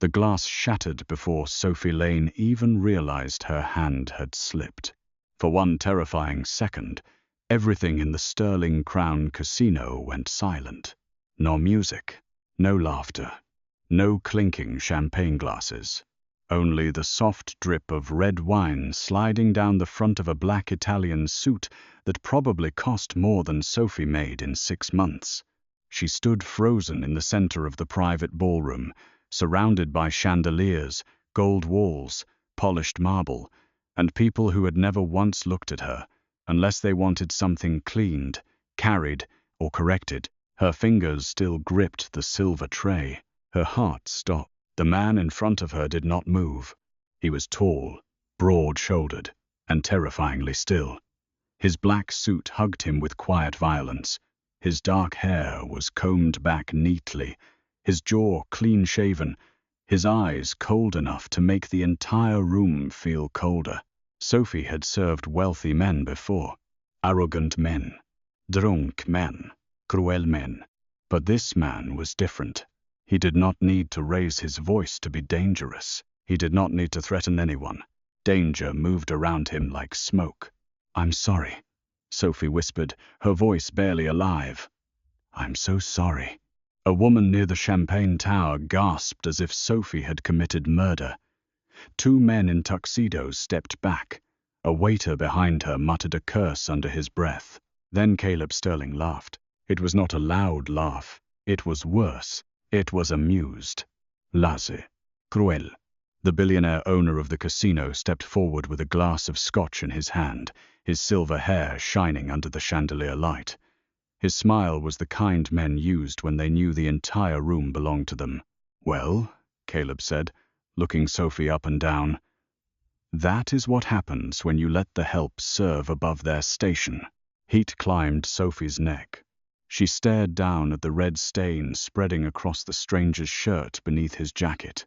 The glass shattered before Sophie Lane even realized her hand had slipped. For one terrifying second, everything in the Sterling Crown Casino went silent. No music, no laughter, no clinking champagne glasses. Only the soft drip of red wine sliding down the front of a black Italian suit that probably cost more than Sophie made in 6 months. She stood frozen in the center of the private ballroom, surrounded by chandeliers, gold walls, polished marble, and people who had never once looked at her, unless they wanted something cleaned, carried, or corrected. Her fingers still gripped the silver tray. Her heart stopped. The man in front of her did not move. He was tall, broad-shouldered, and terrifyingly still. His black suit hugged him with quiet violence. His dark hair was combed back neatly, his jaw clean-shaven, his eyes cold enough to make the entire room feel colder. Sophie had served wealthy men before. Arrogant men, drunk men, cruel men. But this man was different. He did not need to raise his voice to be dangerous. He did not need to threaten anyone. Danger moved around him like smoke. "I'm sorry," Sophie whispered, her voice barely alive. "I'm so sorry." A woman near the champagne tower gasped as if Sophie had committed murder. 2 men in tuxedos stepped back. A waiter behind her muttered a curse under his breath. Then Caleb Sterling laughed. It was not a loud laugh. It was worse. It was amused. Laissez. Cruel. The billionaire owner of the casino stepped forward with a glass of scotch in his hand, his silver hair shining under the chandelier light. His smile was the kind men used when they knew the entire room belonged to them. "Well," Caleb said, looking Sophie up and down, "that is what happens when you let the help serve above their station." Heat climbed Sophie's neck. She stared down at the red stain spreading across the stranger's shirt beneath his jacket.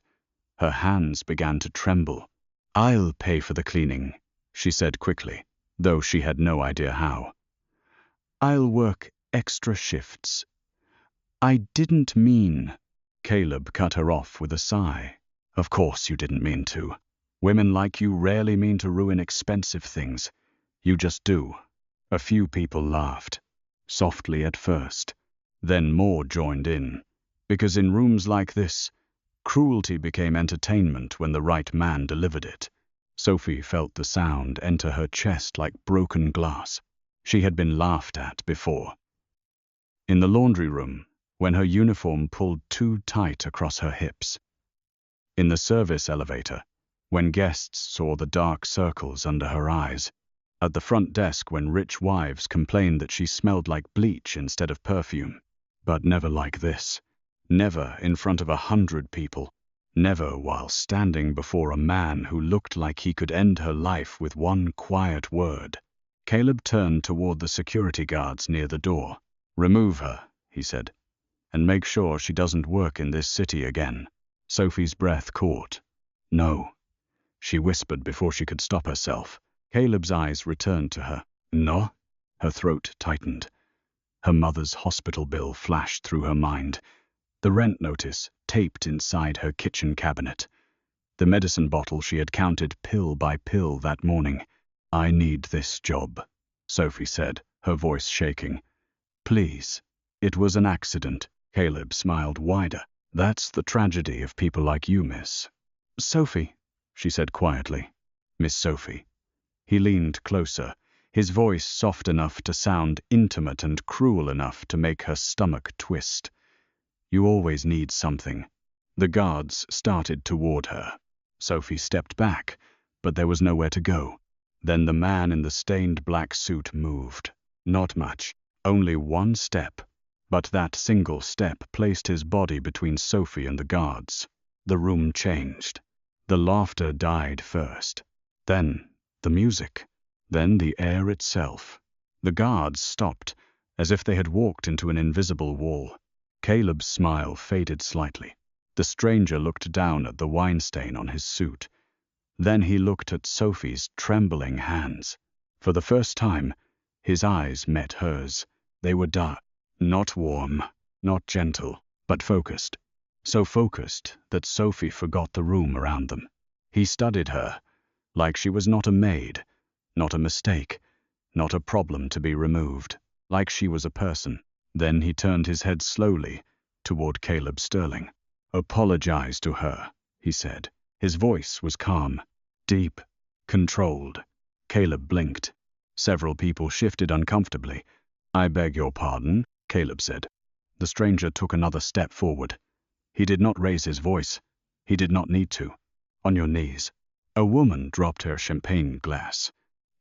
Her hands began to tremble. "I'll pay for the cleaning," she said quickly, though she had no idea how. "I'll work extra shifts." "I didn't mean—" Caleb cut her off with a sigh. "Of course you didn't mean to. Women like you rarely mean to ruin expensive things. You just do." A few people laughed. Softly at first. Then more joined in. Because in rooms like this, cruelty became entertainment when the right man delivered it. Sophie felt the sound enter her chest like broken glass. She had been laughed at before. In the laundry room, when her uniform pulled too tight across her hips. In the service elevator, when guests saw the dark circles under her eyes. At the front desk when rich wives complained that she smelled like bleach instead of perfume. But never like this. Never in front of 100 people. Never while standing before a man who looked like he could end her life with one quiet word. Caleb turned toward the security guards near the door. "Remove her," he said, "and make sure she doesn't work in this city again." Sophie's breath caught. "No," she whispered before she could stop herself. Caleb's eyes returned to her. "No?" Her throat tightened. Her mother's hospital bill flashed through her mind. The rent notice taped inside her kitchen cabinet. The medicine bottle she had counted pill by pill that morning. "I need this job," Sophie said, her voice shaking. "Please." "It was an accident." Caleb smiled wider. "That's the tragedy of people like you, miss." "Sophie," she said quietly. "Miss Sophie." He leaned closer, his voice soft enough to sound intimate and cruel enough to make her stomach twist. "You always need something." The guards started toward her. Sophie stepped back, but there was nowhere to go. Then the man in the stained black suit moved. Not much, only one step. But that single step placed his body between Sophie and the guards. The room changed. The laughter died first. Then the music. Then the air itself. The guards stopped, as if they had walked into an invisible wall. Caleb's smile faded slightly. The stranger looked down at the wine stain on his suit. Then he looked at Sophie's trembling hands. For the first time, his eyes met hers. They were dark, not warm, not gentle, but focused. so focused that Sophie forgot the room around them. He studied her, like she was not a maid, not a mistake, not a problem to be removed, like she was a person. Then he turned his head slowly toward Caleb Sterling. "Apologize to her," he said. His voice was calm, deep, controlled. Caleb blinked. Several people shifted uncomfortably. "I beg your pardon," Caleb said. The stranger took another step forward. He did not raise his voice. He did not need to. "On your knees." A woman dropped her champagne glass.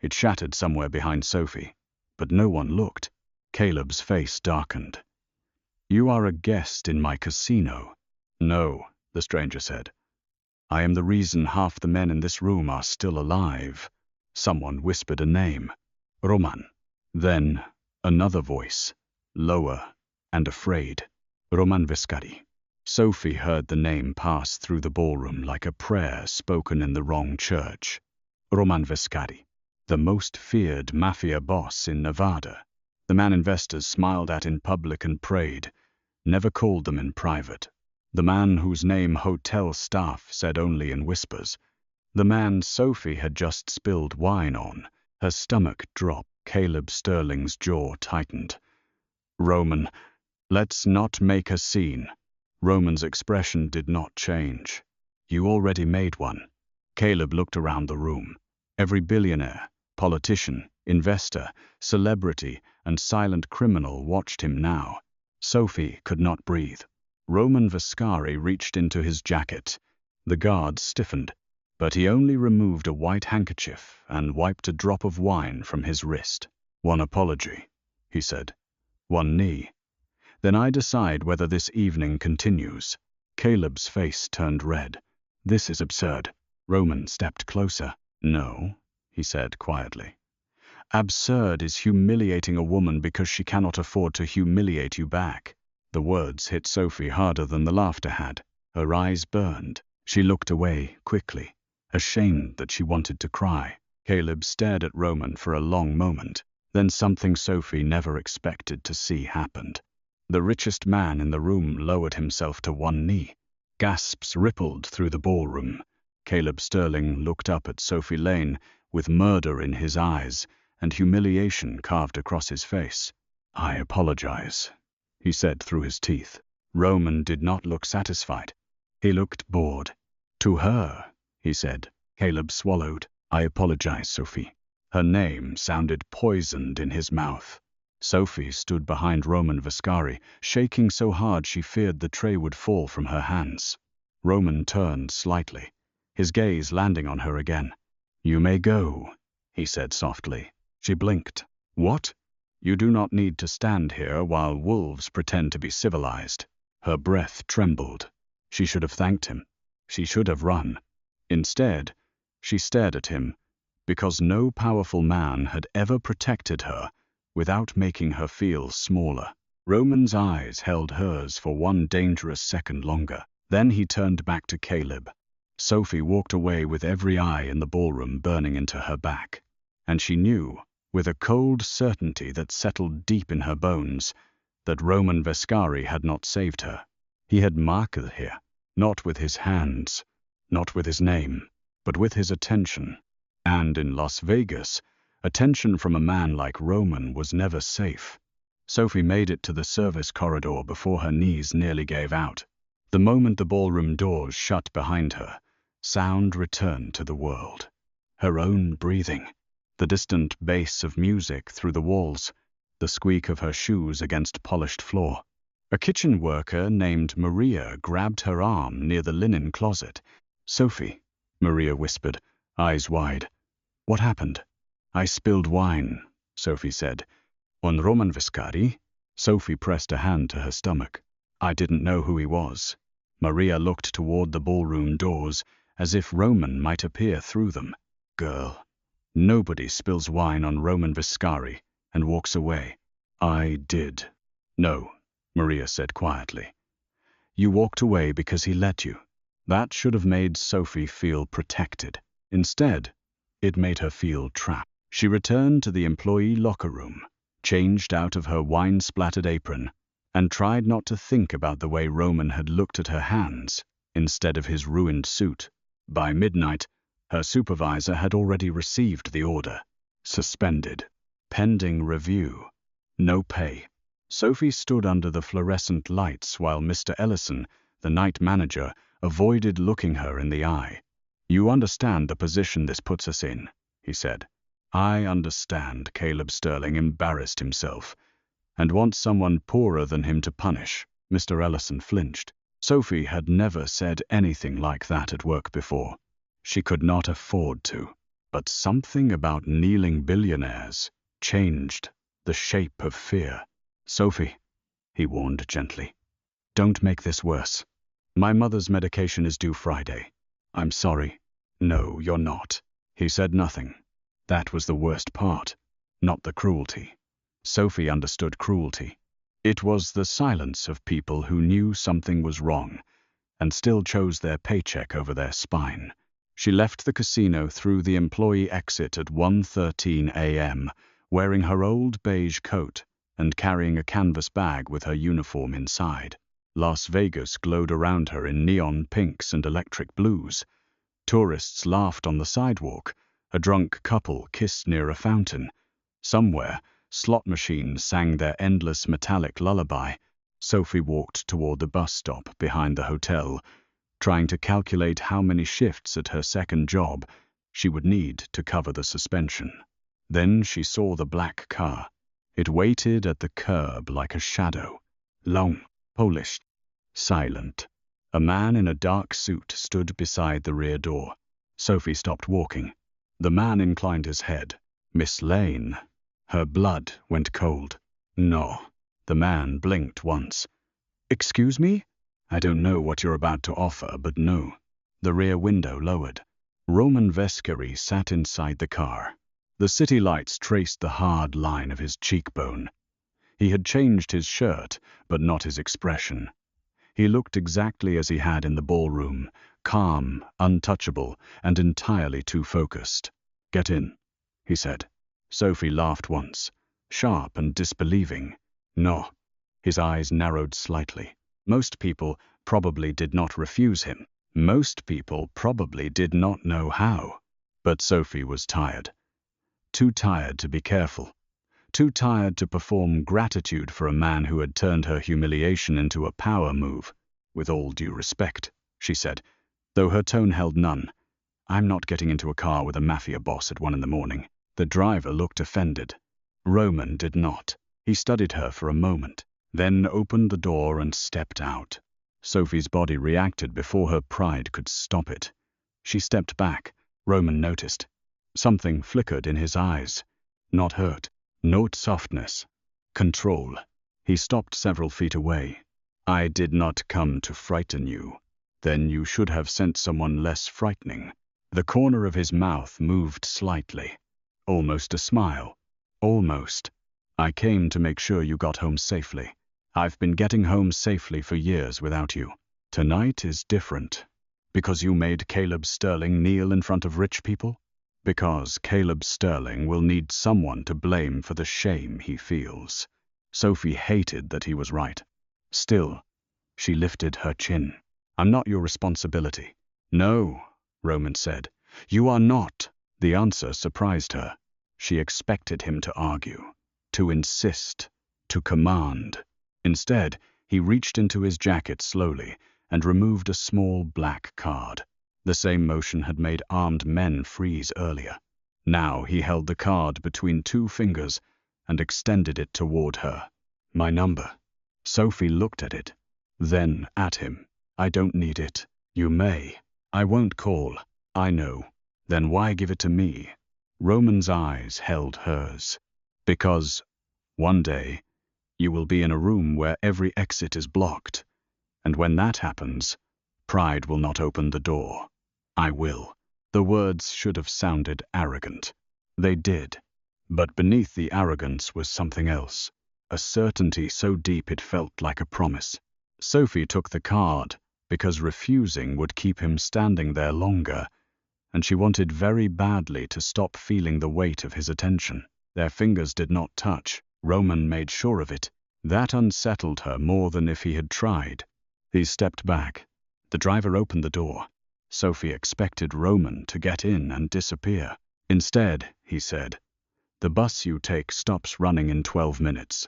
It shattered somewhere behind Sophie, but no one looked. Caleb's face darkened. "You are a guest in my casino." "No," the stranger said. "I am the reason half the men in this room are still alive." Someone whispered a name. "Roman." Then another voice, lower and afraid. "Roman Vescari." Sophie heard the name pass through the ballroom like a prayer spoken in the wrong church. Roman Vescari, the most feared mafia boss in Nevada. The man investors smiled at in public and prayed, never called them in private. The man whose name hotel staff said only in whispers. The man Sophie had just spilled wine on. Her stomach dropped. Caleb Sterling's jaw tightened. "Roman, let's not make a scene." Roman's expression did not change. "You already made one." Caleb looked around the room. Every billionaire, politician, investor, celebrity, and silent criminal watched him now. Sophie could not breathe. Roman Vescari reached into his jacket. The guard stiffened, but he only removed a white handkerchief and wiped a drop of wine from his wrist. "One apology," he said. "One knee. Then I decide whether this evening continues." Caleb's face turned red. "This is absurd." Roman stepped closer. "No," he said quietly. "Absurd is humiliating a woman because she cannot afford to humiliate you back." The words hit Sophie harder than the laughter had. Her eyes burned. She looked away quickly, ashamed that she wanted to cry. Caleb stared at Roman for a long moment. Then something Sophie never expected to see happened. The richest man in the room lowered himself to one knee. Gasps rippled through the ballroom. Caleb Sterling looked up at Sophie Lane with murder in his eyes and humiliation carved across his face. "I apologize," he said through his teeth. Roman did not look satisfied. He looked bored. "To her," he said. Caleb swallowed. "I apologize, Sophie." Her name sounded poisoned in his mouth. Sophie stood behind Roman Vescari, shaking so hard she feared the tray would fall from her hands. Roman turned slightly, his gaze landing on her again. "You may go," he said softly. She blinked. "What?" "You do not need to stand here while wolves pretend to be civilized." Her breath trembled. She should have thanked him. She should have run. Instead, she stared at him, because no powerful man had ever protected her without making her feel smaller. Roman's eyes held hers for one dangerous second longer. Then he turned back to Caleb. Sophie walked away with every eye in the ballroom burning into her back. And she knew, with a cold certainty that settled deep in her bones, that Roman Vescari had not saved her. He had marked her here, not with his hands, not with his name, but with his attention. And in Las Vegas, attention from a man like Roman was never safe. Sophie made it to the service corridor before her knees nearly gave out. The moment the ballroom doors shut behind her, sound returned to the world. Her own breathing, the distant bass of music through the walls, the squeak of her shoes against polished floor. A kitchen worker named Maria grabbed her arm near the linen closet. "Sophie," Maria whispered, eyes wide. "What happened?" "I spilled wine," Sophie said. "On Roman Vescari?" Sophie pressed a hand to her stomach. "I didn't know who he was." Maria looked toward the ballroom doors, as if Roman might appear through them. "Girl, nobody spills wine on Roman Vescari and walks away." "I did." "No," Maria said quietly. "You walked away because he let you." That should have made Sophie feel protected. Instead, it made her feel trapped. She returned to the employee locker room, changed out of her wine-splattered apron, and tried not to think about the way Roman had looked at her hands instead of his ruined suit. By midnight, her supervisor had already received the order. Suspended. Pending review. No pay. Sophie stood under the fluorescent lights while Mr. Ellison, the night manager, avoided looking her in the eye. "You understand the position this puts us in," he said. "I understand," Caleb Sterling embarrassed himself, "and want someone poorer than him to punish." Mr. Ellison flinched. Sophie had never said anything like that at work before. She could not afford to. But something about kneeling billionaires changed the shape of fear. "Sophie," he warned gently, "don't make this worse. My mother's medication is due Friday. I'm sorry." "No, you're not." He said nothing. That was the worst part, not the cruelty. Sophie understood cruelty. It was the silence of people who knew something was wrong and still chose their paycheck over their spine. She left the casino through the employee exit at 1:13 a.m., wearing her old beige coat and carrying a canvas bag with her uniform inside. Las Vegas glowed around her in neon pinks and electric blues. Tourists laughed on the sidewalk. A drunk couple kissed near a fountain. Somewhere, slot machines sang their endless metallic lullaby. Sophie walked toward the bus stop behind the hotel, trying to calculate how many shifts at her second job she would need to cover the suspension. Then she saw the black car. It waited at the curb like a shadow. Long, polished, silent. A man in a dark suit stood beside the rear door. Sophie stopped walking. The man inclined his head. "Miss Lane." Her blood went cold. "No." The man blinked once. "Excuse me? I don't know what you're about to offer, but no." The rear window lowered. Roman Vescari sat inside the car. The city lights traced the hard line of his cheekbone. He had changed his shirt, but not his expression. He looked exactly as he had in the ballroom, calm, untouchable, and entirely too focused. "Get in," he said. Sophie laughed once, sharp and disbelieving. "No." His eyes narrowed slightly. Most people probably did not refuse him. Most people probably did not know how. But Sophie was tired. Too tired to be careful. Too tired to perform gratitude for a man who had turned her humiliation into a power move. "With all due respect," she said, though her tone held none, "I'm not getting into a car with a mafia boss at 1 a.m. The driver looked offended. Roman did not. He studied her for a moment, then opened the door and stepped out. Sophie's body reacted before her pride could stop it. She stepped back. Roman noticed. Something flickered in his eyes. Not hurt, not softness. Control. He stopped several feet away. "I did not come to frighten you. Then you should have sent someone less frightening." The corner of his mouth moved slightly. Almost a smile. "Almost. I came to make sure you got home safely. I've been getting home safely for years without you. Tonight is different. Because you made Caleb Sterling kneel in front of rich people? Because Caleb Sterling will need someone to blame for the shame he feels." Sophie hated that he was right. Still, she lifted her chin. "I'm not your responsibility." "No," Roman said. "You are not." The answer surprised her. She expected him to argue, to insist, to command. Instead, he reached into his jacket slowly and removed a small black card. The same motion had made armed men freeze earlier. Now he held the card between 2 fingers and extended it toward her. "My number." Sophie looked at it, then at him. "I don't need it." "You may." "I won't call." "I know." "Then why give it to me?" Roman's eyes held hers. "Because one day you will be in a room where every exit is blocked. And when that happens, pride will not open the door. I will." The words should have sounded arrogant. They did. But beneath the arrogance was something else. A certainty so deep it felt like a promise. Sophie took the card because refusing would keep him standing there longer, and she wanted very badly to stop feeling the weight of his attention. Their fingers did not touch. Roman made sure of it. That unsettled her more than if he had tried. He stepped back. The driver opened the door. Sophie expected Roman to get in and disappear. Instead, he said, "The bus you take stops running in 12 minutes.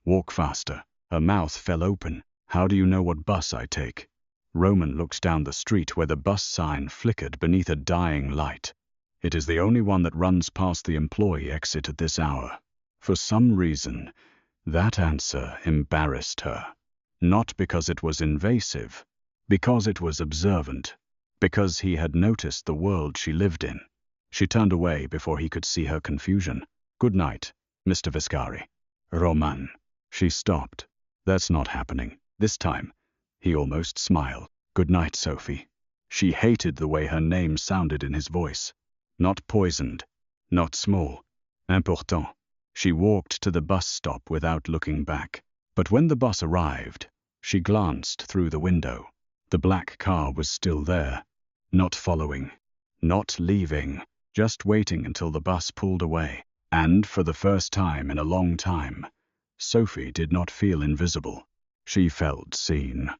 Walk faster." Her mouth fell open. "How do you know what bus I take?" Roman looked down the street where the bus sign flickered beneath a dying light. "It is the only one that runs past the employee exit at this hour." For some reason, that answer embarrassed her. Not because it was invasive, because it was observant, because he had noticed the world she lived in. She turned away before he could see her confusion. "Good night, Mr. Vescari." "Roman." She stopped. "That's not happening. This time." He almost smiled. "Good night, Sophie." She hated the way her name sounded in his voice. Not poisoned, not small, important. She walked to the bus stop without looking back. But when the bus arrived, she glanced through the window. The black car was still there, not following, not leaving, just waiting until the bus pulled away. And for the first time in a long time, Sophie did not feel invisible. She felt seen,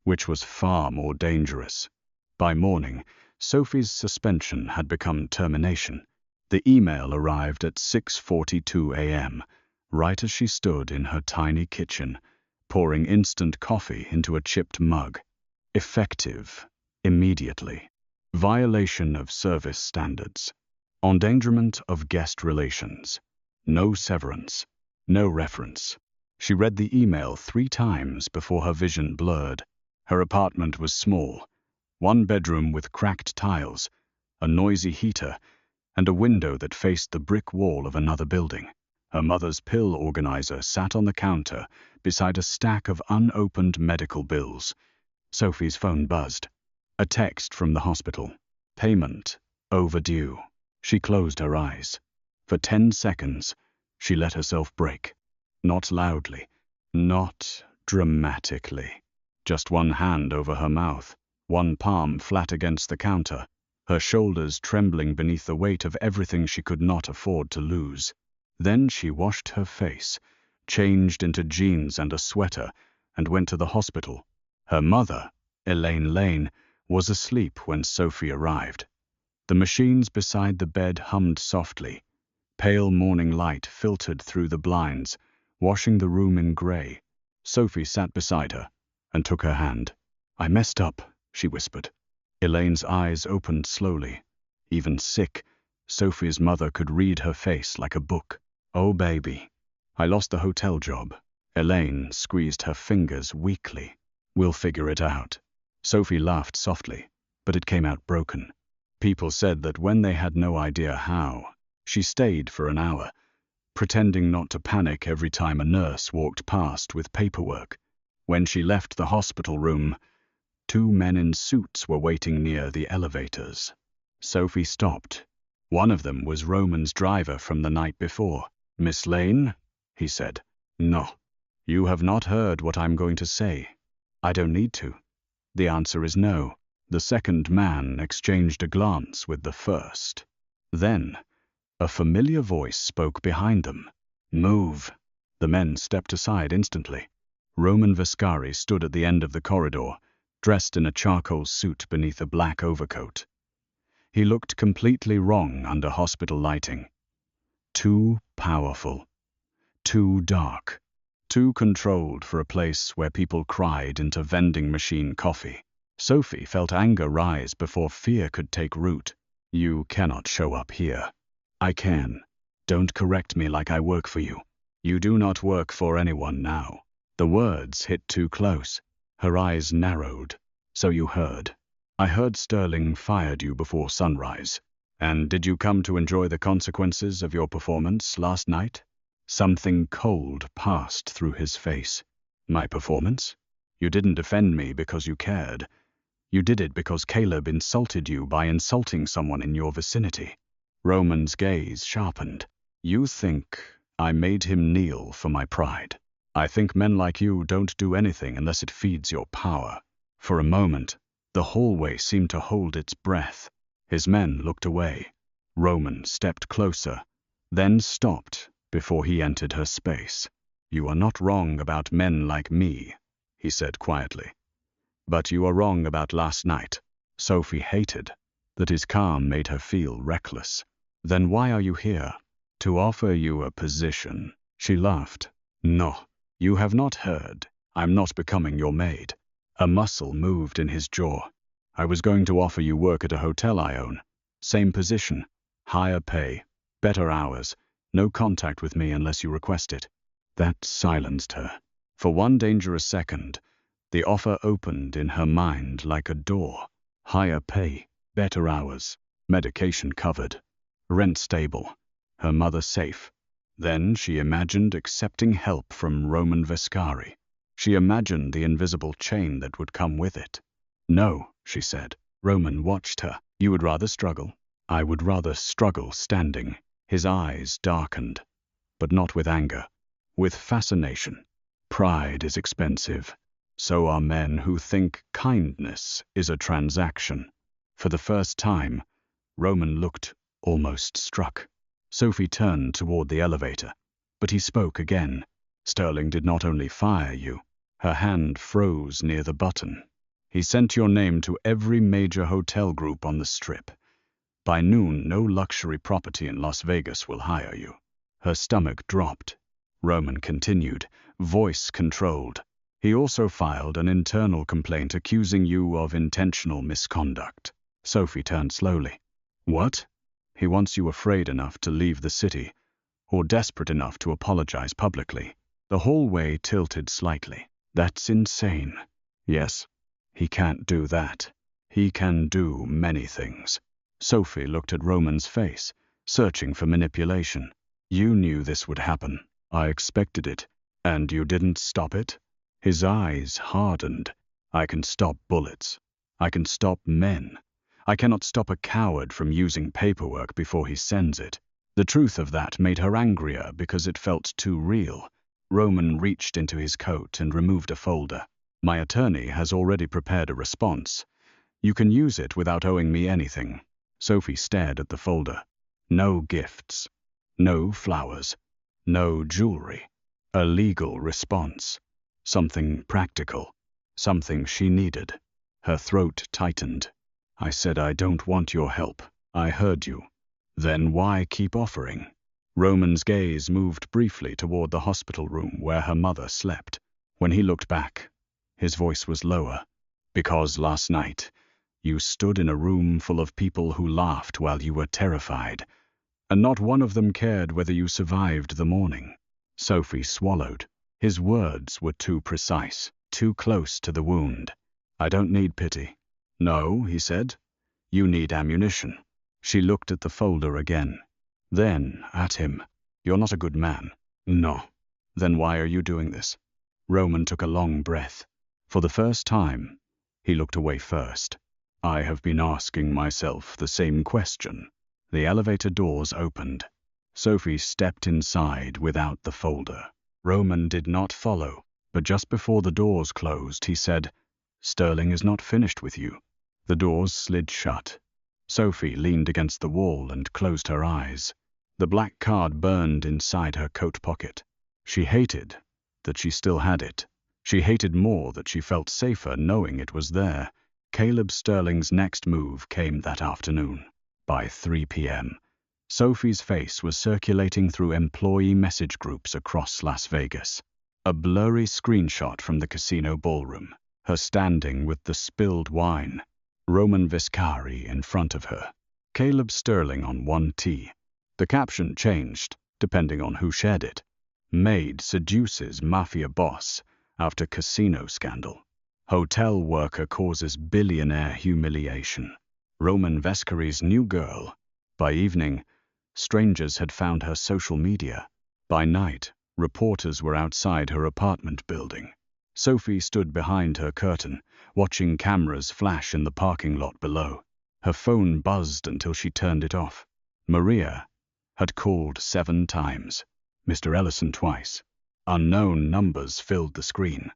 which was far more dangerous. By morning, Sophie's suspension had become termination. The email arrived at 6:42 a.m., right as she stood in her tiny kitchen, pouring instant coffee into a chipped mug. Effective, immediately. Violation of service standards. Endangerment of guest relations. No severance. No reference. She read the email 3 times before her vision blurred. Her apartment was small. 1 bedroom with cracked tiles, a noisy heater, and a window that faced the brick wall of another building. Her mother's pill organizer sat on the counter beside a stack of unopened medical bills. Sophie's phone buzzed. A text from the hospital. Payment overdue. She closed her eyes. For 10 seconds, she let herself break. Not loudly, not dramatically. Just one hand over her mouth, one palm flat against the counter, her shoulders trembling beneath the weight of everything she could not afford to lose. Then she washed her face, changed into jeans and a sweater, and went to the hospital. Her mother, Sophie Lane, was asleep when Sophie arrived. The machines beside the bed hummed softly. Pale morning light filtered through the blinds, washing the room in gray. Sophie sat beside her and took her hand. "I messed up," she whispered. Elaine's eyes opened slowly. Even sick, Sophie's mother could read her face like a book. "Oh, baby. I lost the hotel job." Elaine squeezed her fingers weakly. "We'll figure it out." Sophie laughed softly, but it came out broken. People said that when they had no idea how, she stayed for an hour, pretending not to panic every time a nurse walked past with paperwork. When she left the hospital room, 2 men in suits were waiting near the elevators. Sophie stopped. One of them was Roman's driver from the night before. "Miss Lane?" he said. "No. You have not heard what I'm going to say." "I don't need to." The answer is no. The second man exchanged a glance with the first. Then, a familiar voice spoke behind them. "Move." The men stepped aside instantly. Roman Vescari stood at the end of the corridor, dressed in a charcoal suit beneath a black overcoat. He looked completely wrong under hospital lighting. Too powerful. Too dark. Too controlled for a place where people cried into vending machine coffee. Sophie felt anger rise before fear could take root. "You cannot show up here." "I can. Don't correct me like I work for you." "You do not work for anyone now." The words hit too close. Her eyes narrowed. "So you heard." "I heard Sterling fired you before sunrise." "And did you come to enjoy the consequences of your performance last night?" Something cold passed through his face. "My performance? You didn't defend me because you cared. You did it because Caleb insulted you by insulting someone in your vicinity." Roman's gaze sharpened. "You think I made him kneel for my pride. I think men like you don't do anything unless it feeds your power." For a moment, the hallway seemed to hold its breath. His men looked away. Roman stepped closer, then stopped before he entered her space. "You are not wrong about men like me," he said quietly. "But you are wrong about last night." Sophie hated that his calm made her feel reckless. "Then why are you here?" "To offer you a position." She laughed. "No, you have not heard. I'm not becoming your maid." A muscle moved in his jaw. "I was going to offer you work at a hotel I own. Same position, higher pay, better hours, no contact with me unless you request it." That silenced her. For one dangerous second, the offer opened in her mind like a door. Higher pay, better hours, medication covered, rent stable, her mother safe. Then she imagined accepting help from Roman Vescari. She imagined the invisible chain that would come with it. "No," she said. Roman watched her. "You would rather struggle?" "I would rather struggle standing." His eyes darkened, but not with anger, with fascination. "Pride is expensive. So are men who think kindness is a transaction." For the first time, Roman looked almost struck. Sophie turned toward the elevator, but he spoke again. "Sterling did not only fire you." Her hand froze near the button. "He sent your name to every major hotel group on the Strip. By noon, no luxury property in Las Vegas will hire you." Her stomach dropped. Roman continued, voice controlled. "He also filed an internal complaint accusing you of intentional misconduct." Sophie turned slowly. "What?" "He wants you afraid enough to leave the city, or desperate enough to apologize publicly." The hallway tilted slightly. "That's insane." "Yes, he can't do that. He can do many things." Sophie looked at Roman's face, searching for manipulation. "You knew this would happen." "I expected it." "And you didn't stop it?" His eyes hardened. "I can stop bullets. I can stop men. I cannot stop a coward from using paperwork before he sends it." The truth of that made her angrier because it felt too real. Roman reached into his coat and removed a folder. "My attorney has already prepared a response. You can use it without owing me anything." Sophie stared at the folder. No gifts. No flowers. No jewelry. A legal response. Something practical. Something she needed. Her throat tightened. "I said I don't want your help. I heard you. Then why keep offering?" Roman's gaze moved briefly toward the hospital room where her mother slept. When he looked back, his voice was lower. "Because last night, you stood in a room full of people who laughed while you were terrified, and not one of them cared whether you survived the morning." Sophie swallowed. His words were too precise, too close to the wound. "I don't need pity." "No," he said. "You need ammunition." She looked at the folder again, then at him. "You're not a good man." "No." "Then why are you doing this?" Roman took a long breath. For the first time, he looked away first. "I have been asking myself the same question." The elevator doors opened. Sophie stepped inside without the folder. Roman did not follow, but just before the doors closed, he said, "Sterling is not finished with you." The doors slid shut. Sophie leaned against the wall and closed her eyes. The black card burned inside her coat pocket. She hated that she still had it. She hated more that she felt safer knowing it was there. Caleb Sterling's next move came that afternoon. By 3 p.m., Sophie's face was circulating through employee message groups across Las Vegas. A blurry screenshot from the casino ballroom. Her standing with the spilled wine. Roman Vescari in front of her. Caleb Sterling on one tee. The caption changed, depending on who shared it. "Maid seduces Mafia Boss after casino scandal." "Hotel worker causes billionaire humiliation." Roman Vescari's new girl. By evening, strangers had found her social media. By night, reporters were outside her apartment building. Sophie stood behind her curtain, watching cameras flash in the parking lot below. Her phone buzzed until she turned it off. Maria had called 7 times. Mr. Ellison twice. Unknown numbers filled the screen.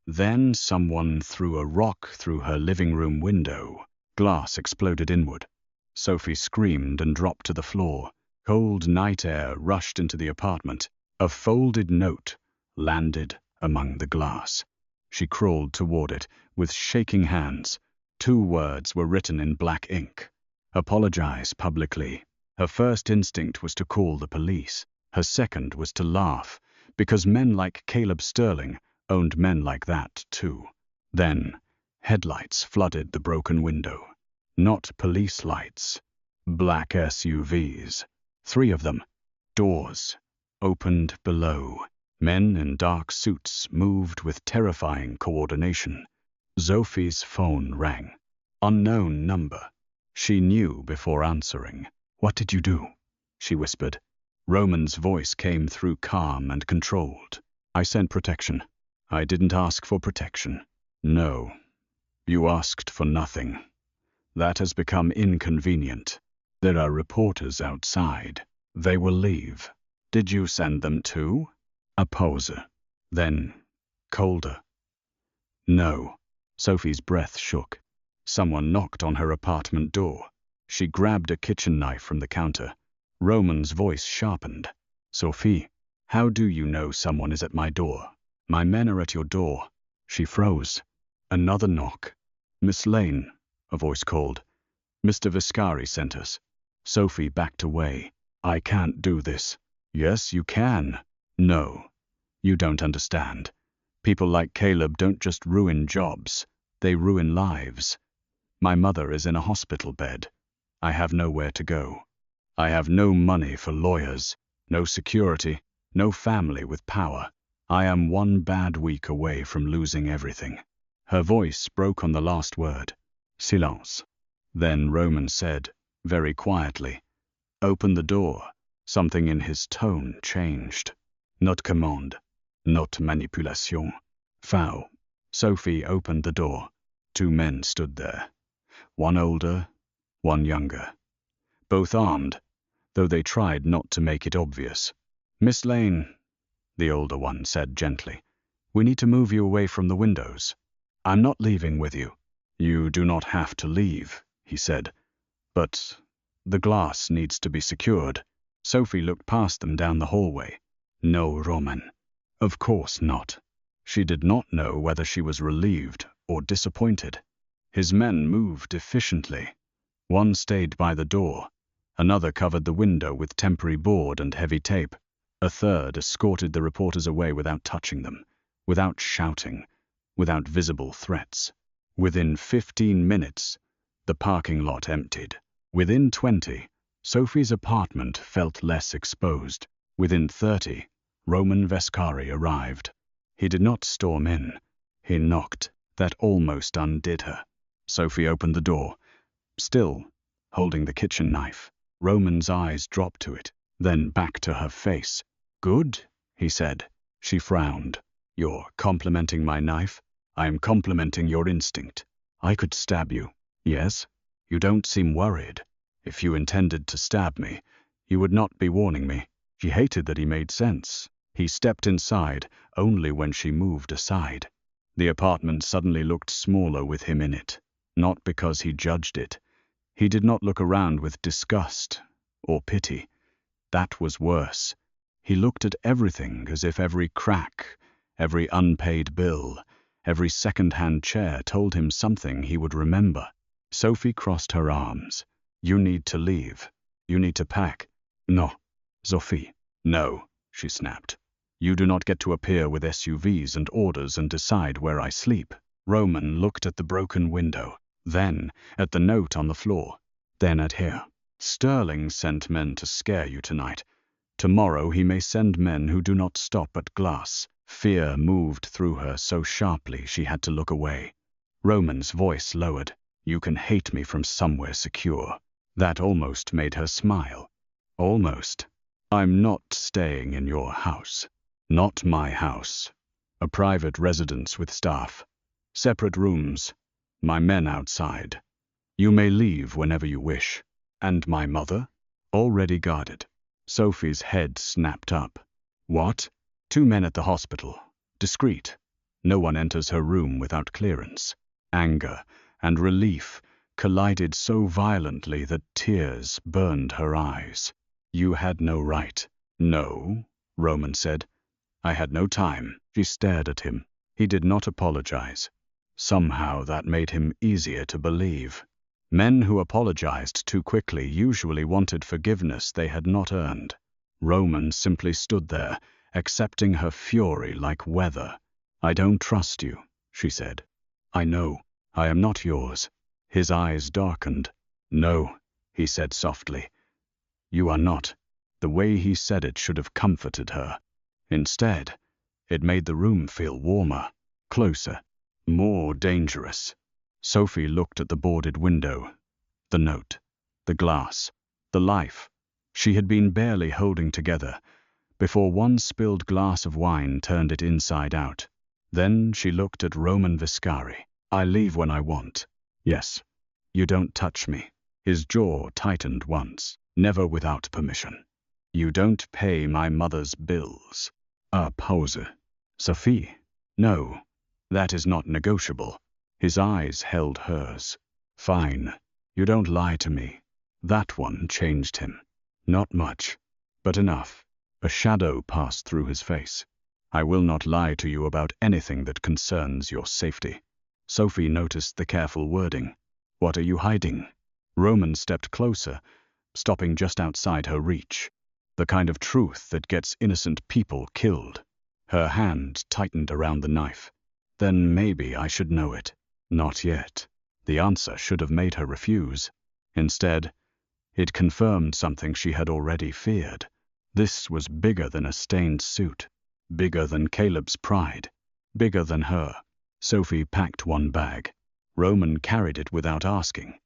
Then someone threw a rock through her living room window. Glass exploded inward. Sophie screamed and dropped to the floor. Cold night air rushed into the apartment. A folded note landed among the glass. She crawled toward it with shaking hands. 2 words were written in black ink. Apologize publicly. Her first instinct was to call the police. Her second was to laugh, because men like Caleb Sterling owned men like that too. Then, headlights flooded the broken window. Not police lights. Black SUVs. 3 of them. Doors opened below. Men in dark suits moved with terrifying coordination. Sophie's phone rang. Unknown number. She knew before answering. "What did you do?" she whispered. Roman's voice came through calm and controlled. "I sent protection. I didn't ask for protection." "No, you asked for nothing. That has become inconvenient. There are reporters outside. They will leave." "Did you send them too?" A pause. Then, colder. "No." Sophie's breath shook. Someone knocked on her apartment door. She grabbed a kitchen knife from the counter. Roman's voice sharpened. "Sophie, how do you know someone is at my door?" "My men are at your door." She froze. Another knock. "Miss Lane," a voice called. "Mr. Vescari sent us." Sophie backed away. "I can't do this." "Yes, you can." "No, you don't understand. People like Caleb don't just ruin jobs, they ruin lives. My mother is in a hospital bed. I have nowhere to go. I have no money for lawyers, no security, no family with power. I am 1 bad week away from losing everything." Her voice broke on the last word. Silence. Then Roman said, very quietly, "Open the door." Something in his tone changed. "Not command. Not manipulation. Foul." Sophie opened the door. 2 men stood there. One older, one younger. Both armed, though they tried not to make it obvious. "Miss Lane," the older one said gently, "we need to move you away from the windows." "I'm not leaving with you." "You do not have to leave," he said, "but the glass needs to be secured." Sophie looked past them down the hallway. No Roman. Of course not. She did not know whether she was relieved or disappointed. His men moved efficiently. One stayed by the door. Another covered the window with temporary board and heavy tape. A third escorted the reporters away without touching them, without shouting, without visible threats. Within 15 minutes, the parking lot emptied. Within 20, Sophie's apartment felt less exposed. Within 30, Roman Vescari arrived. He did not storm in. He knocked. That almost undid her. Sophie opened the door, still holding the kitchen knife. Roman's eyes dropped to it, then back to her face. "Good," he said. She frowned. "You're complimenting my knife?" "I am complimenting your instinct. I could stab you." "Yes? You don't seem worried. If you intended to stab me, you would not be warning me." She hated that he made sense. He stepped inside only when she moved aside. The apartment suddenly looked smaller with him in it, not because he judged it. He did not look around with disgust or pity. That was worse. He looked at everything as if every crack, every unpaid bill, every second-hand chair told him something he would remember. Sophie crossed her arms. "You need to leave. You need to pack." "No." "Sophie." "No," she snapped. "You do not get to appear with SUVs and orders and decide where I sleep." Roman looked at the broken window, then at the note on the floor, then at her. "Sterling sent men to scare you tonight. Tomorrow he may send men who do not stop at glass." Fear moved through her so sharply she had to look away. Roman's voice lowered. "You can hate me from somewhere secure." That almost made her smile. Almost. "I'm not staying in your house. Not my house. A private residence with staff. Separate rooms. My men outside. You may leave whenever you wish." "And my mother?" "Already guarded." Sophie's head snapped up. "What?" "2 men at the hospital. Discreet. No one enters her room without clearance." Anger and relief collided so violently that tears burned her eyes. "You had no right." "No," Roman said. I had no time. She stared at him. He did not apologize. Somehow that made him easier to believe. Men who apologized too quickly usually wanted forgiveness they had not earned. Roman simply stood there, accepting her fury like weather. I don't trust you, she said. I know. I am not yours. His eyes darkened. No, he said softly. You are not. The way he said it should have comforted her. Instead, it made the room feel warmer, closer, more dangerous. Sophie looked at the boarded window, the note, the glass, the life she had been barely holding together before one spilled glass of wine turned it inside out. Then she looked at Roman Vescari. I leave when I want. Yes. You don't touch me. His jaw tightened once, never without permission. You don't pay my mother's bills. Pause. Sophie. No, that is not negotiable. His eyes held hers. Fine. You don't lie to me. That one changed him. Not much, but enough. A shadow passed through his face. I will not lie to you about anything that concerns your safety. Sophie noticed the careful wording. What are you hiding? Roman stepped closer, stopping just outside her reach. The kind of truth that gets innocent people killed. Her hand tightened around the knife. Then maybe I should know it. Not yet. The answer should have made her refuse. Instead, it confirmed something she had already feared. This was bigger than a stained suit. Bigger than Caleb's pride. Bigger than her. Sophie packed one bag. Roman carried it without asking.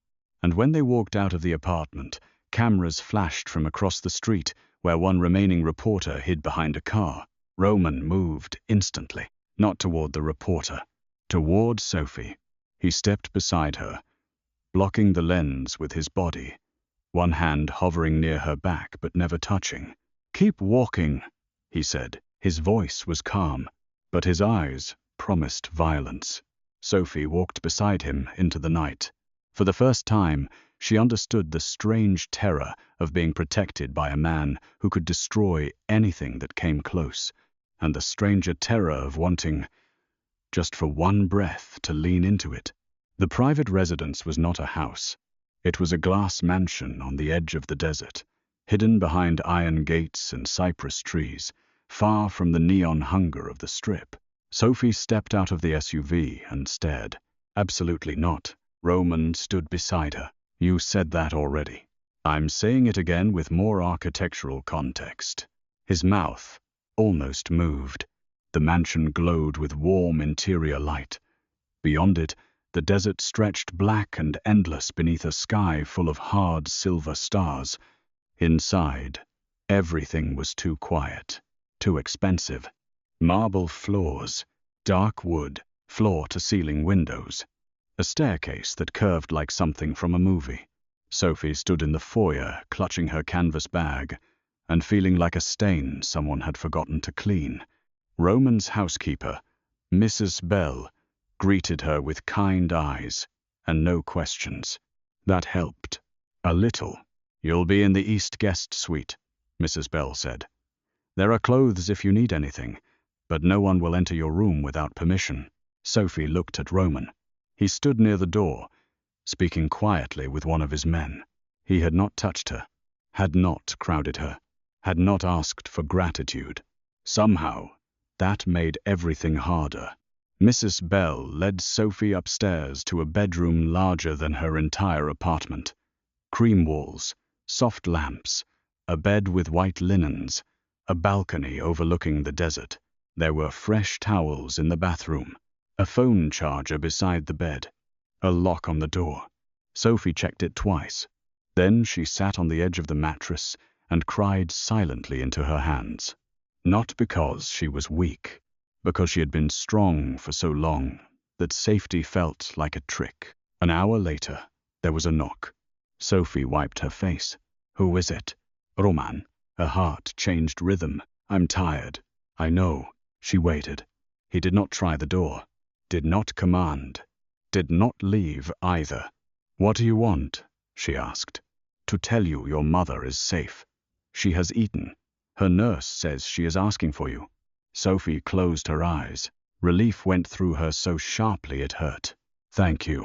And when they walked out of the apartment, cameras flashed from across the street where one remaining reporter hid behind a car. Roman moved instantly, not toward the reporter, toward Sophie. He stepped beside her, blocking the lens with his body, one hand hovering near her back but never touching. Keep walking, he said. His voice was calm, but his eyes promised violence. Sophie walked beside him into the night. For the first time, she understood the strange terror of being protected by a man who could destroy anything that came close, and the stranger terror of wanting, just for one breath, to lean into it. The private residence was not a house. It was a glass mansion on the edge of the desert, hidden behind iron gates and cypress trees, far from the neon hunger of the Strip. Sophie stepped out of the SUV and stared. Absolutely not. Roman stood beside her. You said that already. I'm saying it again with more architectural context. His mouth almost moved. The mansion glowed with warm interior light. Beyond it, the desert stretched black and endless beneath a sky full of hard silver stars. Inside, everything was too quiet, too expensive. Marble floors, dark wood, floor-to-ceiling windows. A staircase that curved like something from a movie. Sophie stood in the foyer, clutching her canvas bag, and feeling like a stain someone had forgotten to clean. Roman's housekeeper, Mrs. Bell, greeted her with kind eyes and no questions. That helped. A little. You'll be in the East Guest Suite, Mrs. Bell said. There are clothes if you need anything, but no one will enter your room without permission. Sophie looked at Roman. He stood near the door, speaking quietly with one of his men. He had not touched her, had not crowded her, had not asked for gratitude. Somehow, that made everything harder. Mrs. Bell led Sophie upstairs to a bedroom larger than her entire apartment. Cream walls, soft lamps, a bed with white linens, a balcony overlooking the desert. There were fresh towels in the bathroom, a phone charger beside the bed, a lock on the door. Sophie checked it twice. Then she sat on the edge of the mattress and cried silently into her hands. Not because she was weak, because she had been strong for so long that safety felt like a trick. An hour later, there was a knock. Sophie wiped her face. Who is it? Roman. Her heart changed rhythm. I'm tired. I know. She waited. He did not try the door, did not command, did not leave either. What do you want? She asked. To tell you your mother is safe. She has eaten. Her nurse says she is asking for you. Sophie closed her eyes. Relief went through her so sharply it hurt. Thank you.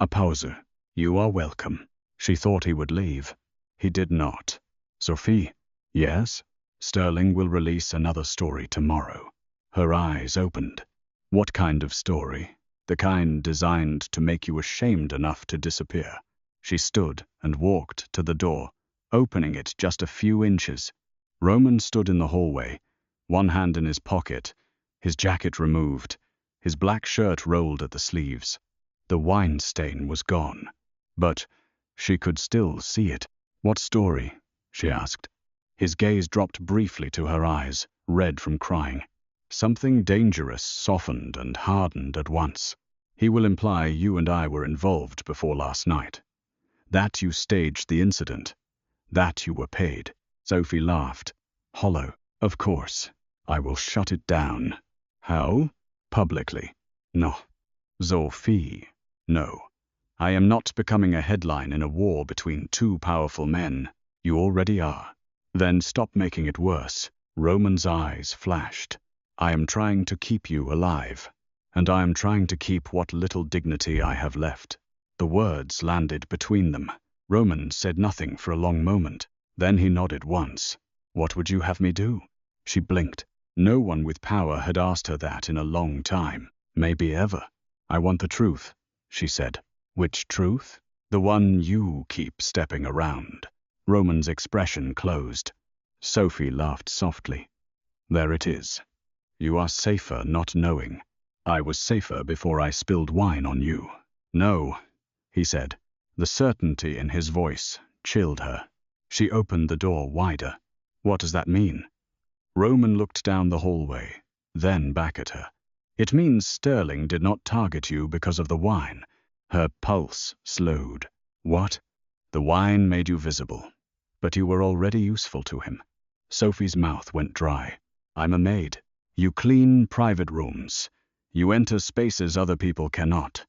A pause. You are welcome. She thought he would leave. He did not. Sophie? Yes? Sterling will release another story tomorrow. Her eyes opened. What kind of story? The kind designed to make you ashamed enough to disappear. She stood and walked to the door, opening it just a few inches. Roman stood in the hallway, one hand in his pocket, his jacket removed, his black shirt rolled at the sleeves. The wine stain was gone, but she could still see it. What story? She asked. His gaze dropped briefly to her eyes, red from crying. Something dangerous softened and hardened at once. He will imply you and I were involved before last night. That you staged the incident. That you were paid. Sophie laughed. Hollow. Of course. I will shut it down. How? Publicly. No. Sophie. No. I am not becoming a headline in a war between two powerful men. You already are. Then stop making it worse. Roman's eyes flashed. I am trying to keep you alive. And I am trying to keep what little dignity I have left. The words landed between them. Roman said nothing for a long moment. Then he nodded once. What would you have me do? She blinked. No one with power had asked her that in a long time. Maybe ever. I want the truth, she said. Which truth? The one you keep stepping around. Roman's expression closed. Sophie laughed softly. There it is. You are safer not knowing. I was safer before I spilled wine on you. No, he said. The certainty in his voice chilled her. She opened the door wider. What does that mean? Roman looked down the hallway, then back at her. It means Sterling did not target you because of the wine. Her pulse slowed. What? The wine made you visible, but you were already useful to him. Sophie's mouth went dry. I'm a maid. You clean private rooms. You enter spaces other people cannot.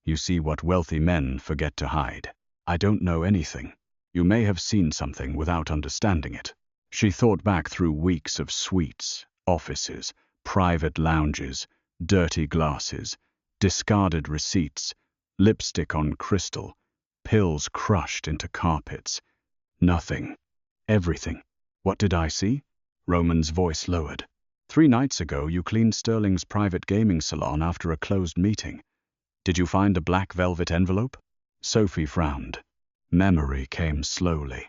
You see what wealthy men forget to hide. I don't know anything. You may have seen something without understanding it. She thought back through weeks of suites, offices, private lounges, dirty glasses, discarded receipts, lipstick on crystal, pills crushed into carpets. Nothing. Everything. What did I see? Roman's voice lowered. 3 nights ago, you cleaned Sterling's private gaming salon after a closed meeting. Did you find a black velvet envelope? Sophie frowned. Memory came slowly.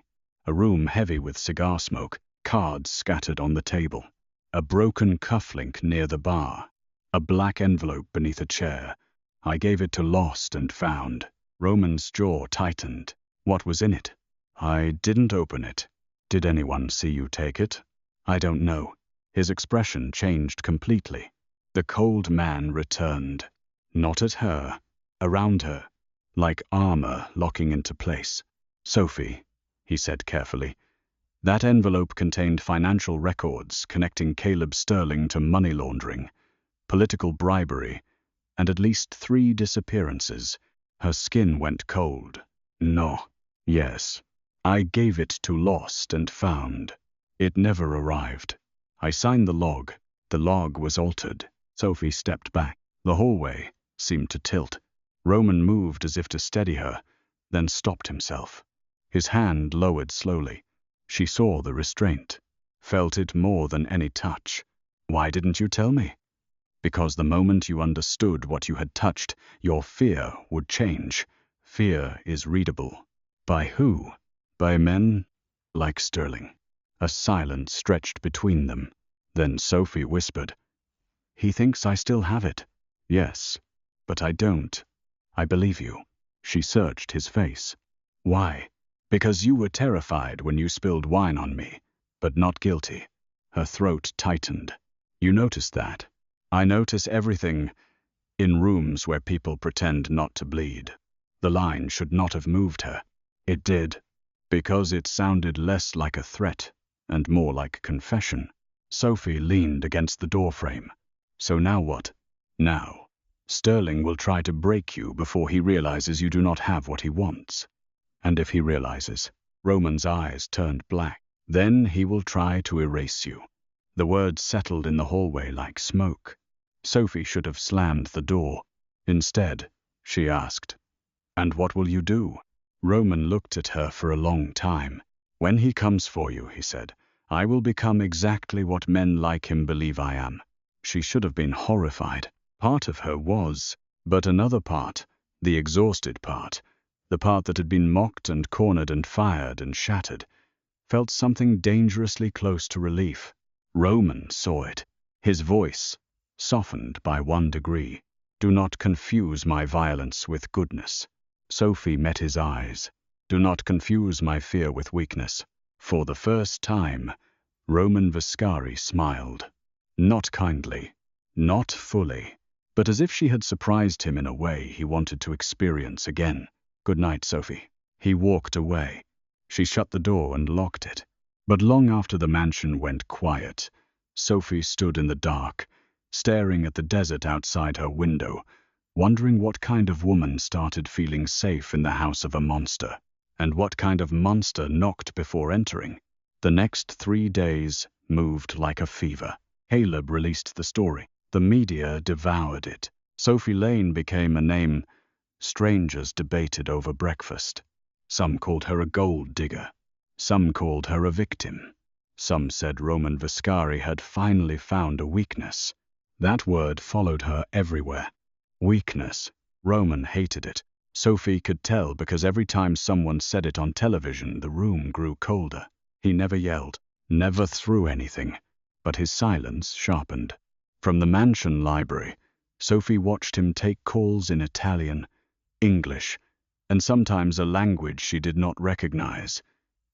A room heavy with cigar smoke, cards scattered on the table, a broken cufflink near the bar, a black envelope beneath a chair. I gave it to Lost and Found. Roman's jaw tightened. What was in it? I didn't open it. Did anyone see you take it? I don't know. His expression changed completely. The cold man returned. Not at her, around her, like armor locking into place. Sophie, he said carefully, that envelope contained financial records connecting Caleb Sterling to money laundering, political bribery, and at least 3 disappearances. Her skin went cold. No. Yes. I gave it to Lost and Found. It never arrived. I signed the log. The log was altered. Sophie stepped back. The hallway seemed to tilt. Roman moved as if to steady her, then stopped himself. His hand lowered slowly. She saw the restraint, felt it more than any touch. Why didn't you tell me? Because the moment you understood what you had touched, your fear would change. Fear is readable. By who? By men like Sterling. A silence stretched between them. Then Sophie whispered, He thinks I still have it. Yes, but I don't. I believe you. She searched his face. Why? Because you were terrified when you spilled wine on me, but not guilty. Her throat tightened. You noticed that? I notice everything in rooms where people pretend not to bleed. The line should not have moved her. It did, because it sounded less like a threat and more like confession. Sophie leaned against the doorframe. So now what? Now, Sterling will try to break you before he realizes you do not have what he wants. And if he realizes, Roman's eyes turned black, then he will try to erase you. The words settled in the hallway like smoke. Sophie should have slammed the door. Instead, she asked, "And what will you do?" Roman looked at her for a long time. "When he comes for you," he said, "I will become exactly what men like him believe I am." She should have been horrified. Part of her was, but another part, the exhausted part, the part that had been mocked and cornered and fired and shattered, felt something dangerously close to relief. Roman saw it. His voice softened by 1 degree. "Do not confuse my violence with goodness." Sophie met his eyes. "Do not confuse my fear with weakness." For the first time, Roman Vescari smiled. Not kindly, not fully, but as if she had surprised him in a way he wanted to experience again. "Good night, Sophie." He walked away. She shut the door and locked it. But long after the mansion went quiet, Sophie stood in the dark, staring at the desert outside her window, wondering what kind of woman started feeling safe in the house of a monster, and what kind of monster knocked before entering. The next 3 days moved like a fever. Caleb released the story. The media devoured it. Sophie Lane became a name. Strangers debated over breakfast. Some called her a gold digger. Some called her a victim. Some said Roman Vescari had finally found a weakness. That word followed her everywhere. Weakness. Roman hated it. Sophie could tell because every time someone said it on television, the room grew colder. He never yelled, never threw anything, but his silence sharpened. From the mansion library, Sophie watched him take calls in Italian, English, and sometimes a language she did not recognize.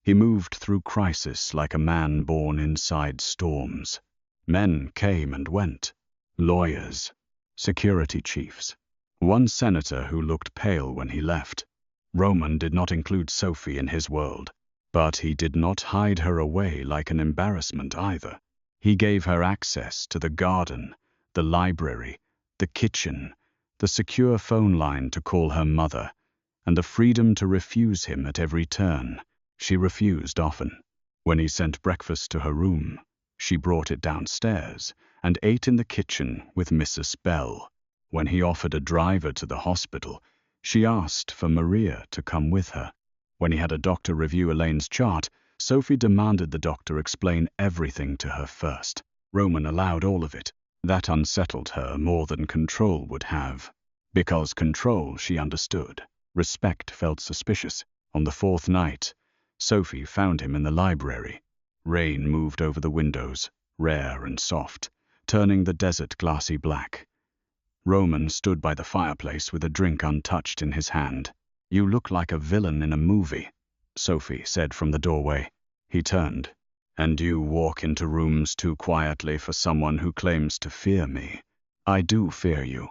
He moved through crisis like a man born inside storms. Men came and went. Lawyers, security chiefs. One senator who looked pale when he left. Roman did not include Sophie in his world, but he did not hide her away like an embarrassment either. He gave her access to the garden, the library, the kitchen, the secure phone line to call her mother, and the freedom to refuse him at every turn. She refused often. When he sent breakfast to her room, she brought it downstairs and ate in the kitchen with Mrs. Bell. When he offered a driver to the hospital, she asked for Maria to come with her. When he had a doctor review Elaine's chart, Sophie demanded the doctor explain everything to her first. Roman allowed all of it. That unsettled her more than control would have. Because control, she understood. Respect felt suspicious. On the 4th night, Sophie found him in the library. Rain moved over the windows, rare and soft, turning the desert glassy black. Roman stood by the fireplace with a drink untouched in his hand. "You look like a villain in a movie," Sophie said from the doorway. He turned. "And you walk into rooms too quietly for someone who claims to fear me." "I do fear you."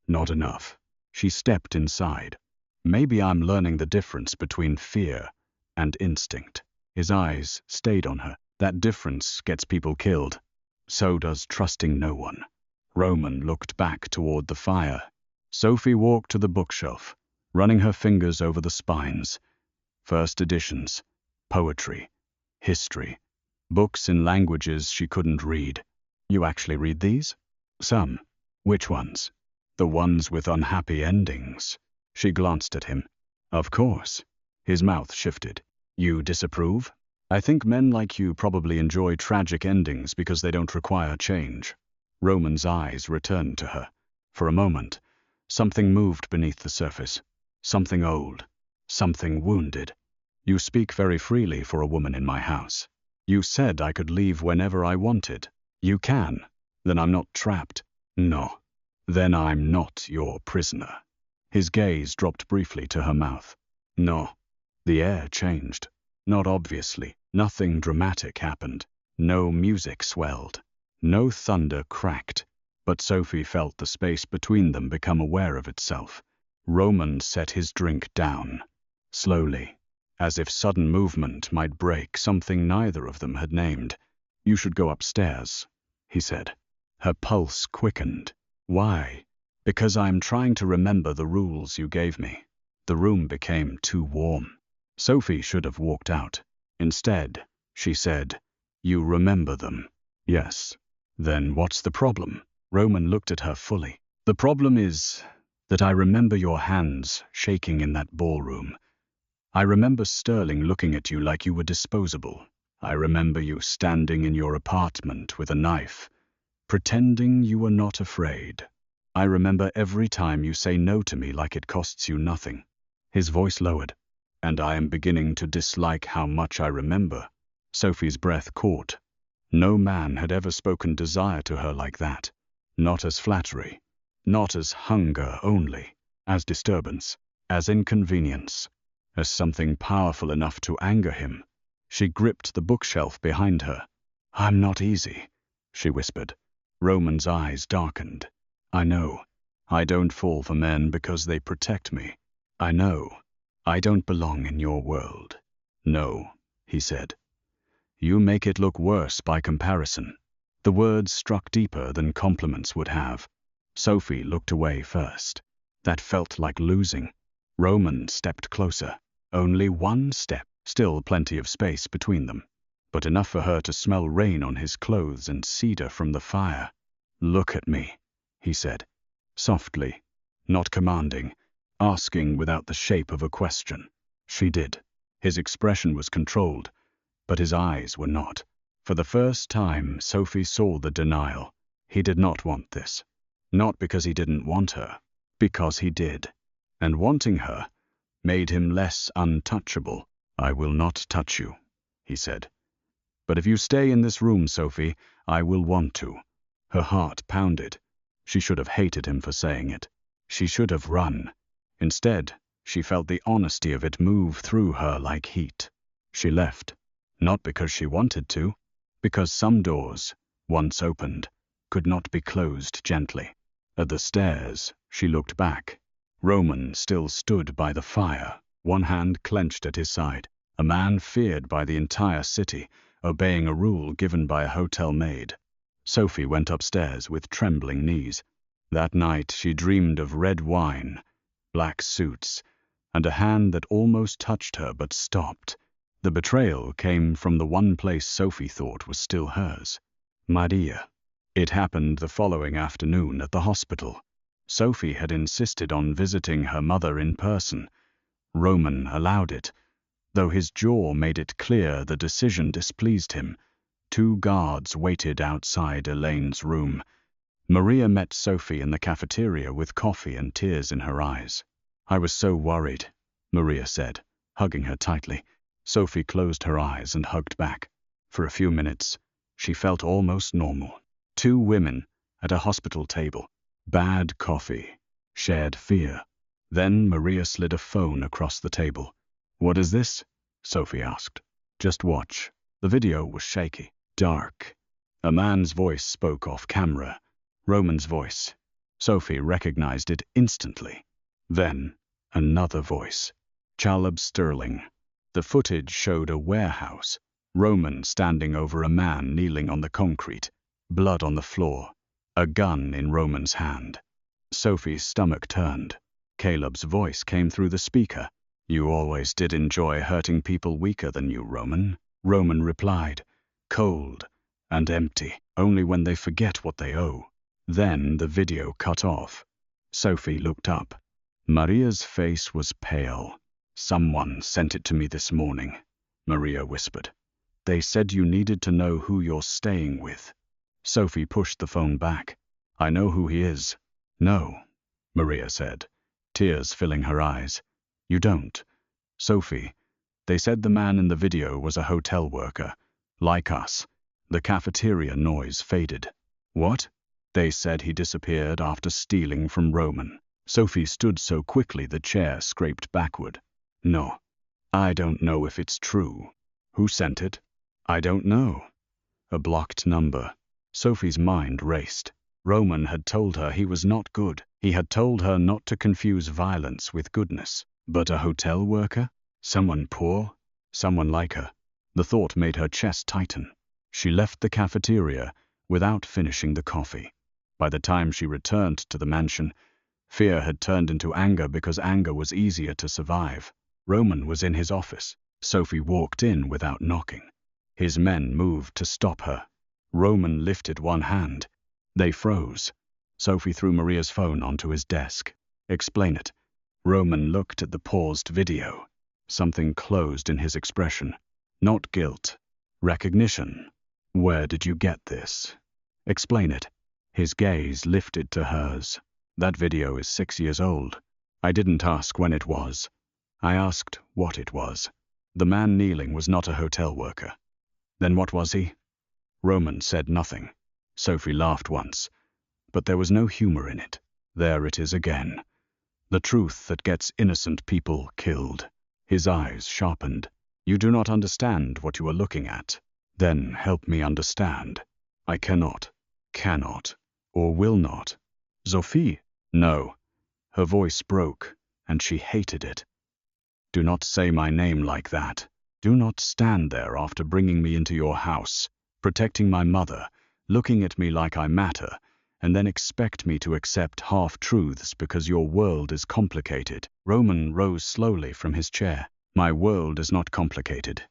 "Not enough." She stepped inside. "Maybe I'm learning the difference between fear and instinct." His eyes stayed on her. "That difference gets people killed. So does trusting no one." Roman looked back toward the fire. Sophie walked to the bookshelf, running her fingers over the spines. First editions, poetry, history, books in languages she couldn't read. "You actually read these?" "Some." "Which ones?" "The ones with unhappy endings." She glanced at him. "Of course." His mouth shifted. "You disapprove?" "I think men like you probably enjoy tragic endings because they don't require change." Roman's eyes returned to her. For a moment, something moved beneath the surface. Something old. Something wounded. "You speak very freely for a woman in my house. You said I could leave whenever I wanted." "You can. Then I'm not trapped." "No. Then I'm not your prisoner." His gaze dropped briefly to her mouth. "No." The air changed. Not obviously. Nothing dramatic happened. No music swelled. No thunder cracked. But Sophie felt the space between them become aware of itself. Roman set his drink down. Slowly. As if sudden movement might break something neither of them had named. "You should go upstairs," he said. Her pulse quickened. "Why?" "Because I'm trying to remember the rules you gave me." The room became too warm. Sophie should have walked out. Instead, she said, "You remember them. Yes. Then what's the problem? Roman looked at her fully. The problem is that I remember your hands shaking in that ballroom. I remember Sterling looking at you like you were disposable. I remember you standing in your apartment with a knife, pretending you were not afraid. I remember every time you say no to me like it costs you nothing. His voice lowered, and I am beginning to dislike how much I remember. Sophie's breath caught. No man had ever spoken desire to her like that. Not as flattery, not as hunger only, as disturbance, as inconvenience, as something powerful enough to anger him. She gripped the bookshelf behind her. I'm not easy, she whispered. Roman's eyes darkened. I know. I don't fall for men because they protect me. I know. I don't belong in your world. No, he said. You make it look worse by comparison. The words struck deeper than compliments would have. Sophie looked away first. That felt like losing. Roman stepped closer. Only one step, still plenty of space between them, but enough for her to smell rain on his clothes and cedar from the fire. Look at me, he said, softly, not commanding, asking without the shape of a question. She did. His expression was controlled, but his eyes were not. For the first time, Sophie saw the denial. He did not want this. Not because he didn't want her, because he did. And wanting her made him less untouchable. I will not touch you, he said. But if you stay in this room, Sophie, I will want to. Her heart pounded. She should have hated him for saying it. She should have run. Instead, she felt the honesty of it move through her like heat. She left. Not because she wanted to, because some doors, once opened, could not be closed gently. At the stairs, she looked back. Roman still stood by the fire, one hand clenched at his side, a man feared by the entire city, obeying a rule given by a hotel maid. Sophie went upstairs with trembling knees. That night she dreamed of red wine, black suits, and a hand that almost touched her but stopped. The betrayal came from the one place Sophie thought was still hers, Maria. It happened the following afternoon at the hospital. Sophie had insisted on visiting her mother in person. Roman allowed it, though his jaw made it clear the decision displeased him. 2 guards waited outside Elaine's room. Maria met Sophie in the cafeteria with coffee and tears in her eyes. I was so worried, Maria said, hugging her tightly. Sophie closed her eyes and hugged back. For a few minutes, she felt almost normal. 2 women at a hospital table. Bad coffee. Shared fear. Then Maria slid a phone across the table. What is this? Sophie asked. Just watch. The video was shaky, dark. A man's voice spoke off camera. Roman's voice. Sophie recognized it instantly. Then, another voice. Caleb Sterling. The footage showed a warehouse. Roman standing over a man kneeling on the concrete. Blood on the floor. A gun in Roman's hand. Sophie's stomach turned. Caleb's voice came through the speaker. You always did enjoy hurting people weaker than you, Roman. Roman replied, cold and empty, only when they forget what they owe. Then the video cut off. Sophie looked up. Maria's face was pale. Someone sent it to me this morning, Maria whispered. They said you needed to know who you're staying with. Sophie pushed the phone back. I know who he is. No, Maria said, tears filling her eyes. You don't. Sophie, they said the man in the video was a hotel worker, like us. The cafeteria noise faded. What? They said he disappeared after stealing from Roman. Sophie stood so quickly the chair scraped backward. No, I don't know if it's true. Who sent it? I don't know. A blocked number. Sophie's mind raced. Roman had told her he was not good. He had told her not to confuse violence with goodness. But a hotel worker? Someone poor? Someone like her? The thought made her chest tighten. She left the cafeteria without finishing the coffee. By the time she returned to the mansion, fear had turned into anger because anger was easier to survive. Roman was in his office. Sophie walked in without knocking. His men moved to stop her. Roman lifted one hand. They froze. Sophie threw Maria's phone onto his desk. Explain it. Roman looked at the paused video. Something closed in his expression. Not guilt. Recognition. Where did you get this? Explain it. His gaze lifted to hers. That video is 6 years old. I didn't ask when it was. I asked what it was. The man kneeling was not a hotel worker. Then what was he? Roman said nothing. Sophie laughed once. But there was no humor in it. There it is again. The truth that gets innocent people killed. His eyes sharpened. You do not understand what you are looking at. Then help me understand. I cannot, or will not. Sophie? No. Her voice broke, and she hated it. Do not say my name like that. Do not stand there after bringing me into your house, protecting my mother, looking at me like I matter, and then expect me to accept half-truths because your world is complicated. Roman rose slowly from his chair. My world is not complicated.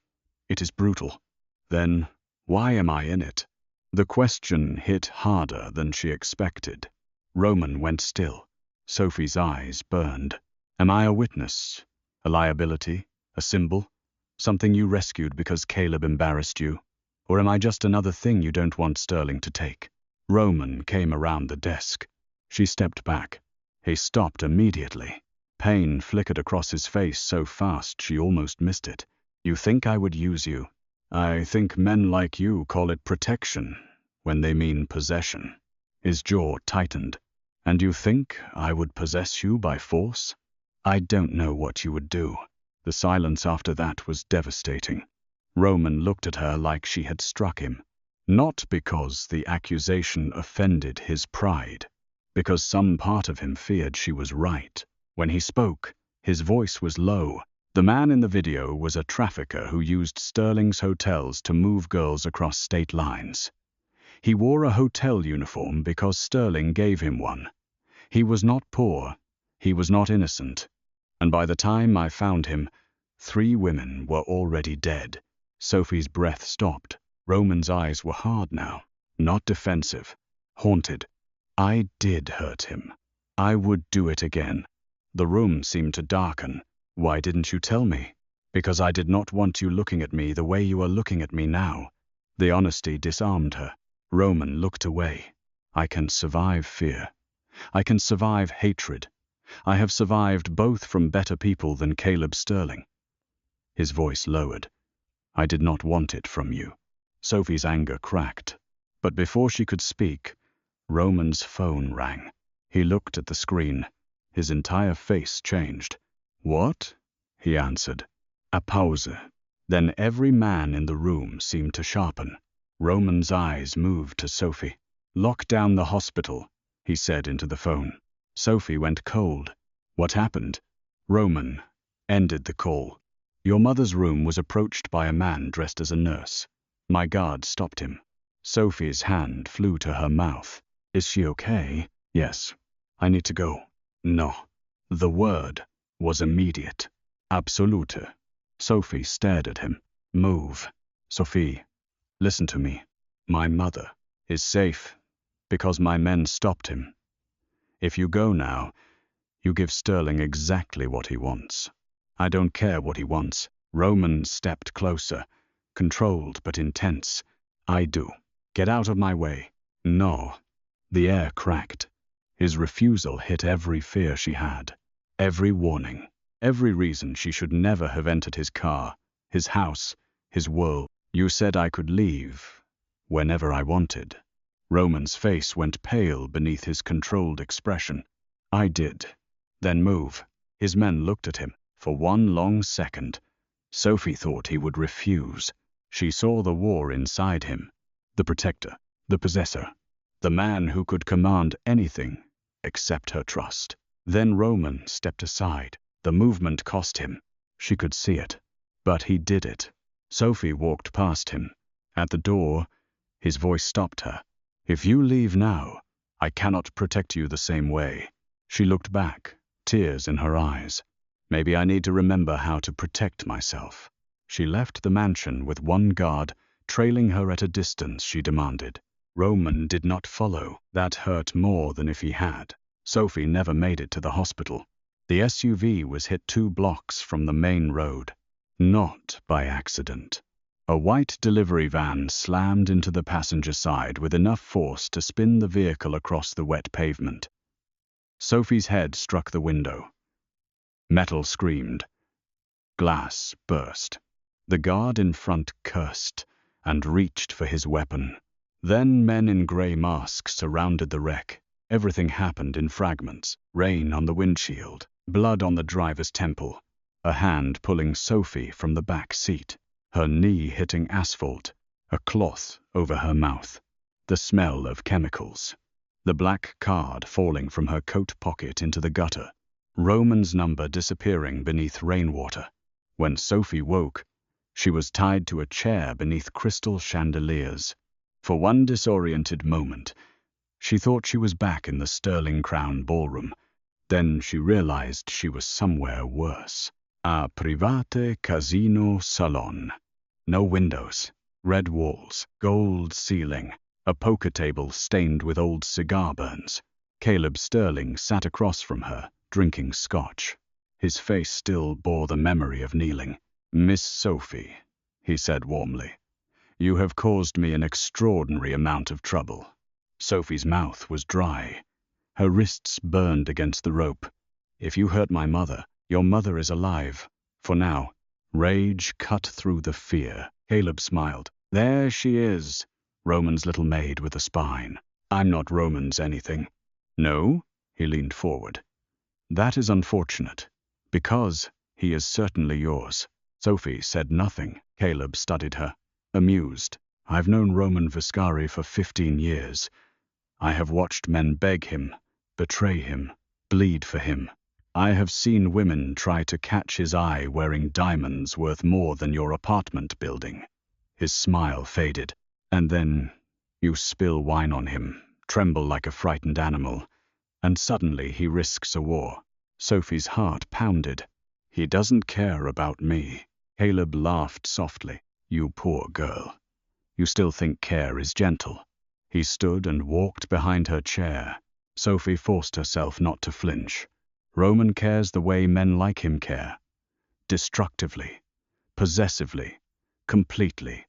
It is brutal. Then, why am I in it? The question hit harder than she expected. Roman went still. Sophie's eyes burned. Am I a witness? A liability? A symbol? Something you rescued because Caleb embarrassed you? Or am I just another thing you don't want Sterling to take? Roman came around the desk. She stepped back. He stopped immediately. Pain flickered across his face so fast she almost missed it. You think I would use you? I think men like you call it protection when they mean possession. His jaw tightened. And you think I would possess you by force? I don't know what you would do. The silence after that was devastating. Roman looked at her like she had struck him. Not because the accusation offended his pride, because some part of him feared she was right. When he spoke, his voice was low. The man in the video was a trafficker who used Sterling's hotels to move girls across state lines. He wore a hotel uniform because Sterling gave him one. He was not poor. He was not innocent. And by the time I found him, 3 women were already dead. Sophie's breath stopped. Roman's eyes were hard now, not defensive, haunted. I did hurt him. I would do it again. The room seemed to darken. Why didn't you tell me? Because I did not want you looking at me the way you are looking at me now. The honesty disarmed her. Roman looked away. I can survive fear. I can survive hatred. I have survived both from better people than Caleb Sterling. His voice lowered. I did not want it from you. Sophie's anger cracked. But before she could speak, Roman's phone rang. He looked at the screen. His entire face changed. What? He answered. A pause. Then every man in the room seemed to sharpen. Roman's eyes moved to Sophie. Lock down the hospital, he said into the phone. Sophie went cold. What happened? Roman ended the call. Your mother's room was approached by a man dressed as a nurse. My guard stopped him. Sophie's hand flew to her mouth. Is she okay? Yes. I need to go. No. The word was immediate. Absolute. Sophie stared at him. Move. Sophie, listen to me. My mother is safe because my men stopped him. If you go now, you give Sterling exactly what he wants. I don't care what he wants. Roman stepped closer, controlled but intense. I do. Get out of my way. No. The air cracked. His refusal hit every fear she had, every warning, every reason she should never have entered his car, his house, his world. You said I could leave whenever I wanted. Roman's face went pale beneath his controlled expression. I did. Then move. His men looked at him. For one long second, Sophie thought he would refuse. She saw the war inside him, the protector, the possessor, the man who could command anything except her trust. Then Roman stepped aside. The movement cost him. She could see it. But he did it. Sophie walked past him. At the door, his voice stopped her. If you leave now, I cannot protect you the same way. She looked back, tears in her eyes. Maybe I need to remember how to protect myself. She left the mansion with one guard, trailing her at a distance, she demanded. Roman did not follow. That hurt more than if he had. Sophie never made it to the hospital. The SUV was hit 2 blocks from the main road. Not by accident. A white delivery van slammed into the passenger side with enough force to spin the vehicle across the wet pavement. Sophie's head struck the window. Metal screamed. Glass burst. The guard in front cursed and reached for his weapon. Then men in grey masks surrounded the wreck. Everything happened in fragments. Rain on the windshield, blood on the driver's temple, a hand pulling Sophie from the back seat, her knee hitting asphalt, a cloth over her mouth, the smell of chemicals, the black card falling from her coat pocket into the gutter, Roman's number disappearing beneath rainwater. When Sophie woke, she was tied to a chair beneath crystal chandeliers. For one disoriented moment, she thought she was back in the Sterling Crown ballroom. Then she realized she was somewhere worse. A private casino salon. No windows, red walls, gold ceiling, a poker table stained with old cigar burns. Caleb Sterling sat across from her, drinking scotch. His face still bore the memory of kneeling. "Miss Sophie," he said warmly, "you have caused me an extraordinary amount of trouble." Sophie's mouth was dry. Her wrists burned against the rope. "If you hurt my mother, your mother is alive. For now." Rage cut through the fear. Caleb smiled. "There she is, Roman's little maid with a spine. I'm not Roman's anything." "No?" He leaned forward. "That is unfortunate, because he is certainly yours." Sophie said nothing. Caleb studied her, amused. "I've known Roman Vescari for 15 years. I have watched men beg him, betray him, bleed for him. I have seen women try to catch his eye wearing diamonds worth more than your apartment building." His smile faded. "And then you spill wine on him, tremble like a frightened animal, and suddenly he risks a war." Sophie's heart pounded. "He doesn't care about me." Caleb laughed softly. "You poor girl. You still think care is gentle." He stood and walked behind her chair. Sophie forced herself not to flinch. "Roman cares the way men like him care. Destructively, possessively, completely.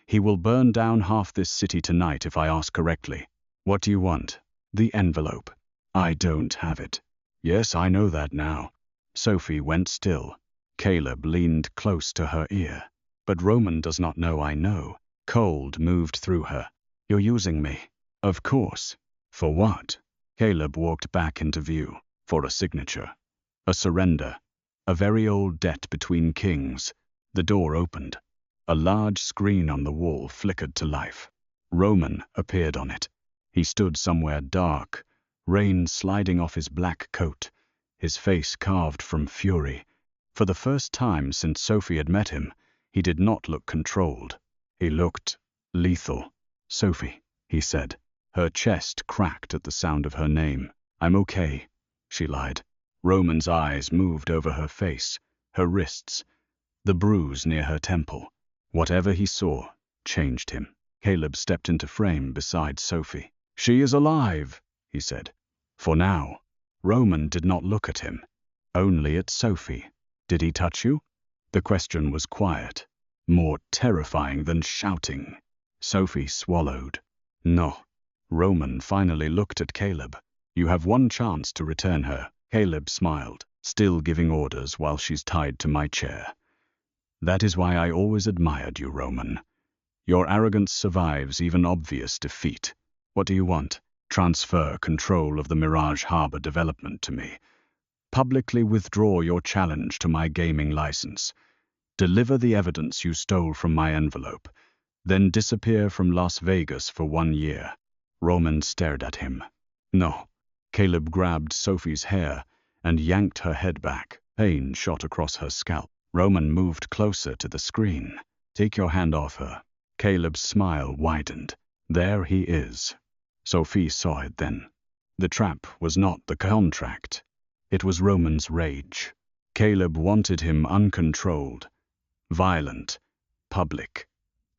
He will burn down half this city tonight if I ask correctly. What do you want?" "The envelope." "I don't have it." "Yes, I know that now." Sophie went still. Caleb leaned close to her ear. "But Roman does not know I know." Cold moved through her. "You're using me." "Of course." "For what?" Caleb walked back into view. "For a signature. A surrender. A very old debt between kings." The door opened. A large screen on the wall flickered to life. Roman appeared on it. He stood somewhere dark, rain sliding off his black coat, his face carved from fury. For the first time since Sophie had met him, he did not look controlled. He looked lethal. "Sophie," he said. Her chest cracked at the sound of her name. "I'm okay," she lied. Roman's eyes moved over her face, her wrists, the bruise near her temple. Whatever he saw changed him. Caleb stepped into frame beside Sophie. "She is alive," he said. For now. Roman did not look at him, only at Sophie. "Did he touch you?" The question was quiet, more terrifying than shouting. Sophie swallowed. "No." Roman finally looked at Caleb. "You have one chance to return her." Caleb smiled. "Still giving orders while she's tied to my chair. That is why I always admired you, Roman. Your arrogance survives even obvious defeat. What do you want?" "Transfer control of the Mirage Harbor development to me. Publicly withdraw your challenge to my gaming license. Deliver the evidence you stole from my envelope. Then disappear from Las Vegas for 1 year." Roman stared at him. "No." Caleb grabbed Sophie's hair and yanked her head back. Pain shot across her scalp. Roman moved closer to the screen. "Take your hand off her." Caleb's smile widened. "There he is." Sophie saw it then. The trap was not the contract. It was Roman's rage. Caleb wanted him uncontrolled, violent, public,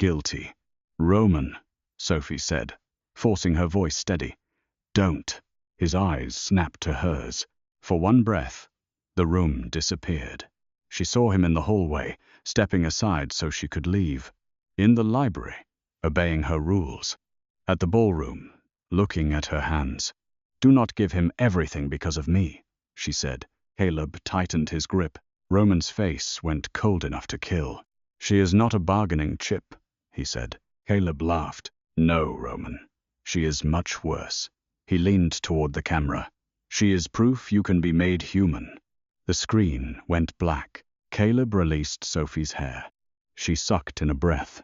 guilty. Roman, Sophie said, forcing her voice steady. Don't. His eyes snapped to hers. For one breath, the room disappeared. She saw him in the hallway, stepping aside so she could leave. In the library, obeying her rules. At the ballroom, looking at her hands. Do not give him everything because of me, she said. Caleb tightened his grip. Roman's face went cold enough to kill. She is not a bargaining chip, he said. Caleb laughed. No, Roman. She is much worse. He leaned toward the camera. She is proof you can be made human. The screen went black. Caleb released Sophie's hair. She sucked in a breath.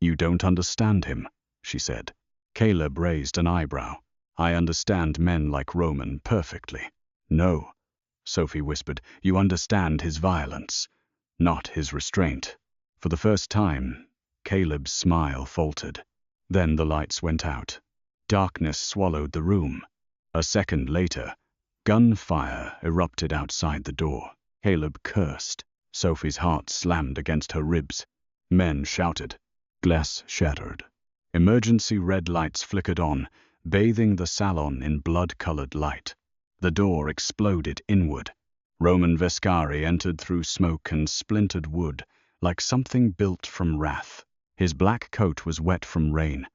You don't understand him, she said. Caleb raised an eyebrow. I understand men like Roman perfectly. No, Sophie whispered, you understand his violence, not his restraint. For the first time, Caleb's smile faltered. Then the lights went out. Darkness swallowed the room. A second later, gunfire erupted outside the door. Caleb cursed. Sophie's heart slammed against her ribs. Men shouted. Glass shattered. Emergency red lights flickered on, bathing the salon in blood-colored light. The door exploded inward. Roman Vescari entered through smoke and splintered wood, like something built from wrath. His black coat was wet from rain.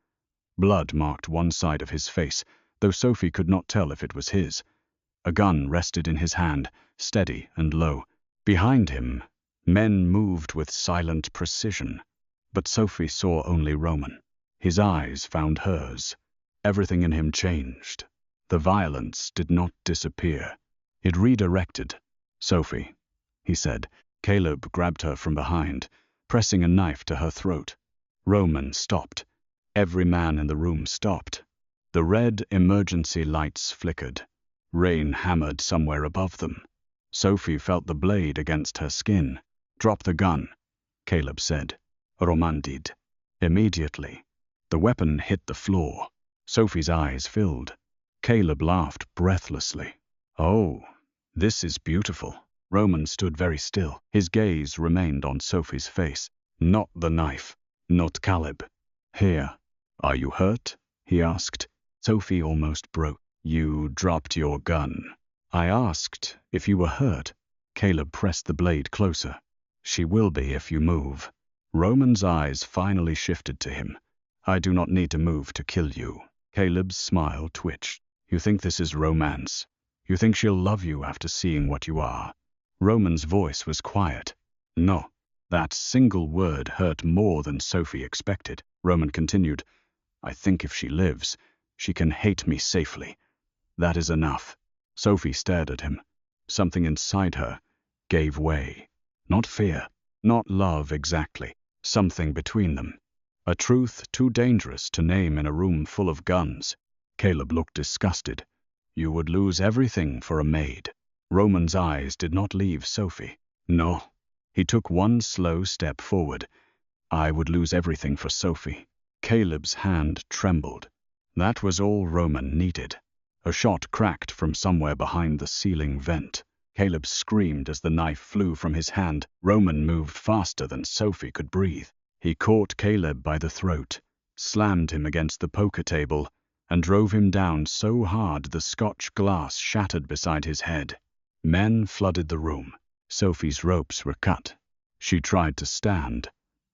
Blood marked one side of his face, though Sophie could not tell if it was his. A gun rested in his hand, steady and low. Behind him, men moved with silent precision. But Sophie saw only Roman. His eyes found hers. Everything in him changed. The violence did not disappear. It redirected. Sophie, he said. Caleb grabbed her from behind, pressing a knife to her throat. Roman stopped. Every man in the room stopped. The red emergency lights flickered. Rain hammered somewhere above them. Sophie felt the blade against her skin. Drop the gun, Caleb said. Roman did. Immediately, the weapon hit the floor. Sophie's eyes filled. Caleb laughed breathlessly. Oh, this is beautiful. Roman stood very still. His gaze remained on Sophie's face. Not the knife. Not Caleb. Here. Are you hurt? He asked. Sophie almost broke. You dropped your gun. I asked if you were hurt. Caleb pressed the blade closer. She will be if you move. Roman's eyes finally shifted to him. I do not need to move to kill you. Caleb's smile twitched. You think this is romance? You think she'll love you after seeing what you are? Roman's voice was quiet. No. That single word hurt more than Sophie expected. Roman continued. I think if she lives, she can hate me safely. That is enough. Sophie stared at him. Something inside her gave way. Not fear, not love exactly. Something between them. A truth too dangerous to name in a room full of guns. Caleb looked disgusted. You would lose everything for a maid. Roman's eyes did not leave Sophie. No. He took one slow step forward. I would lose everything for Sophie. Caleb's hand trembled. That was all Roman needed. A shot cracked from somewhere behind the ceiling vent. Caleb screamed as the knife flew from his hand. Roman moved faster than Sophie could breathe. He caught Caleb by the throat, slammed him against the poker table, and drove him down so hard the Scotch glass shattered beside his head. Men flooded the room. Sophie's ropes were cut. She tried to stand,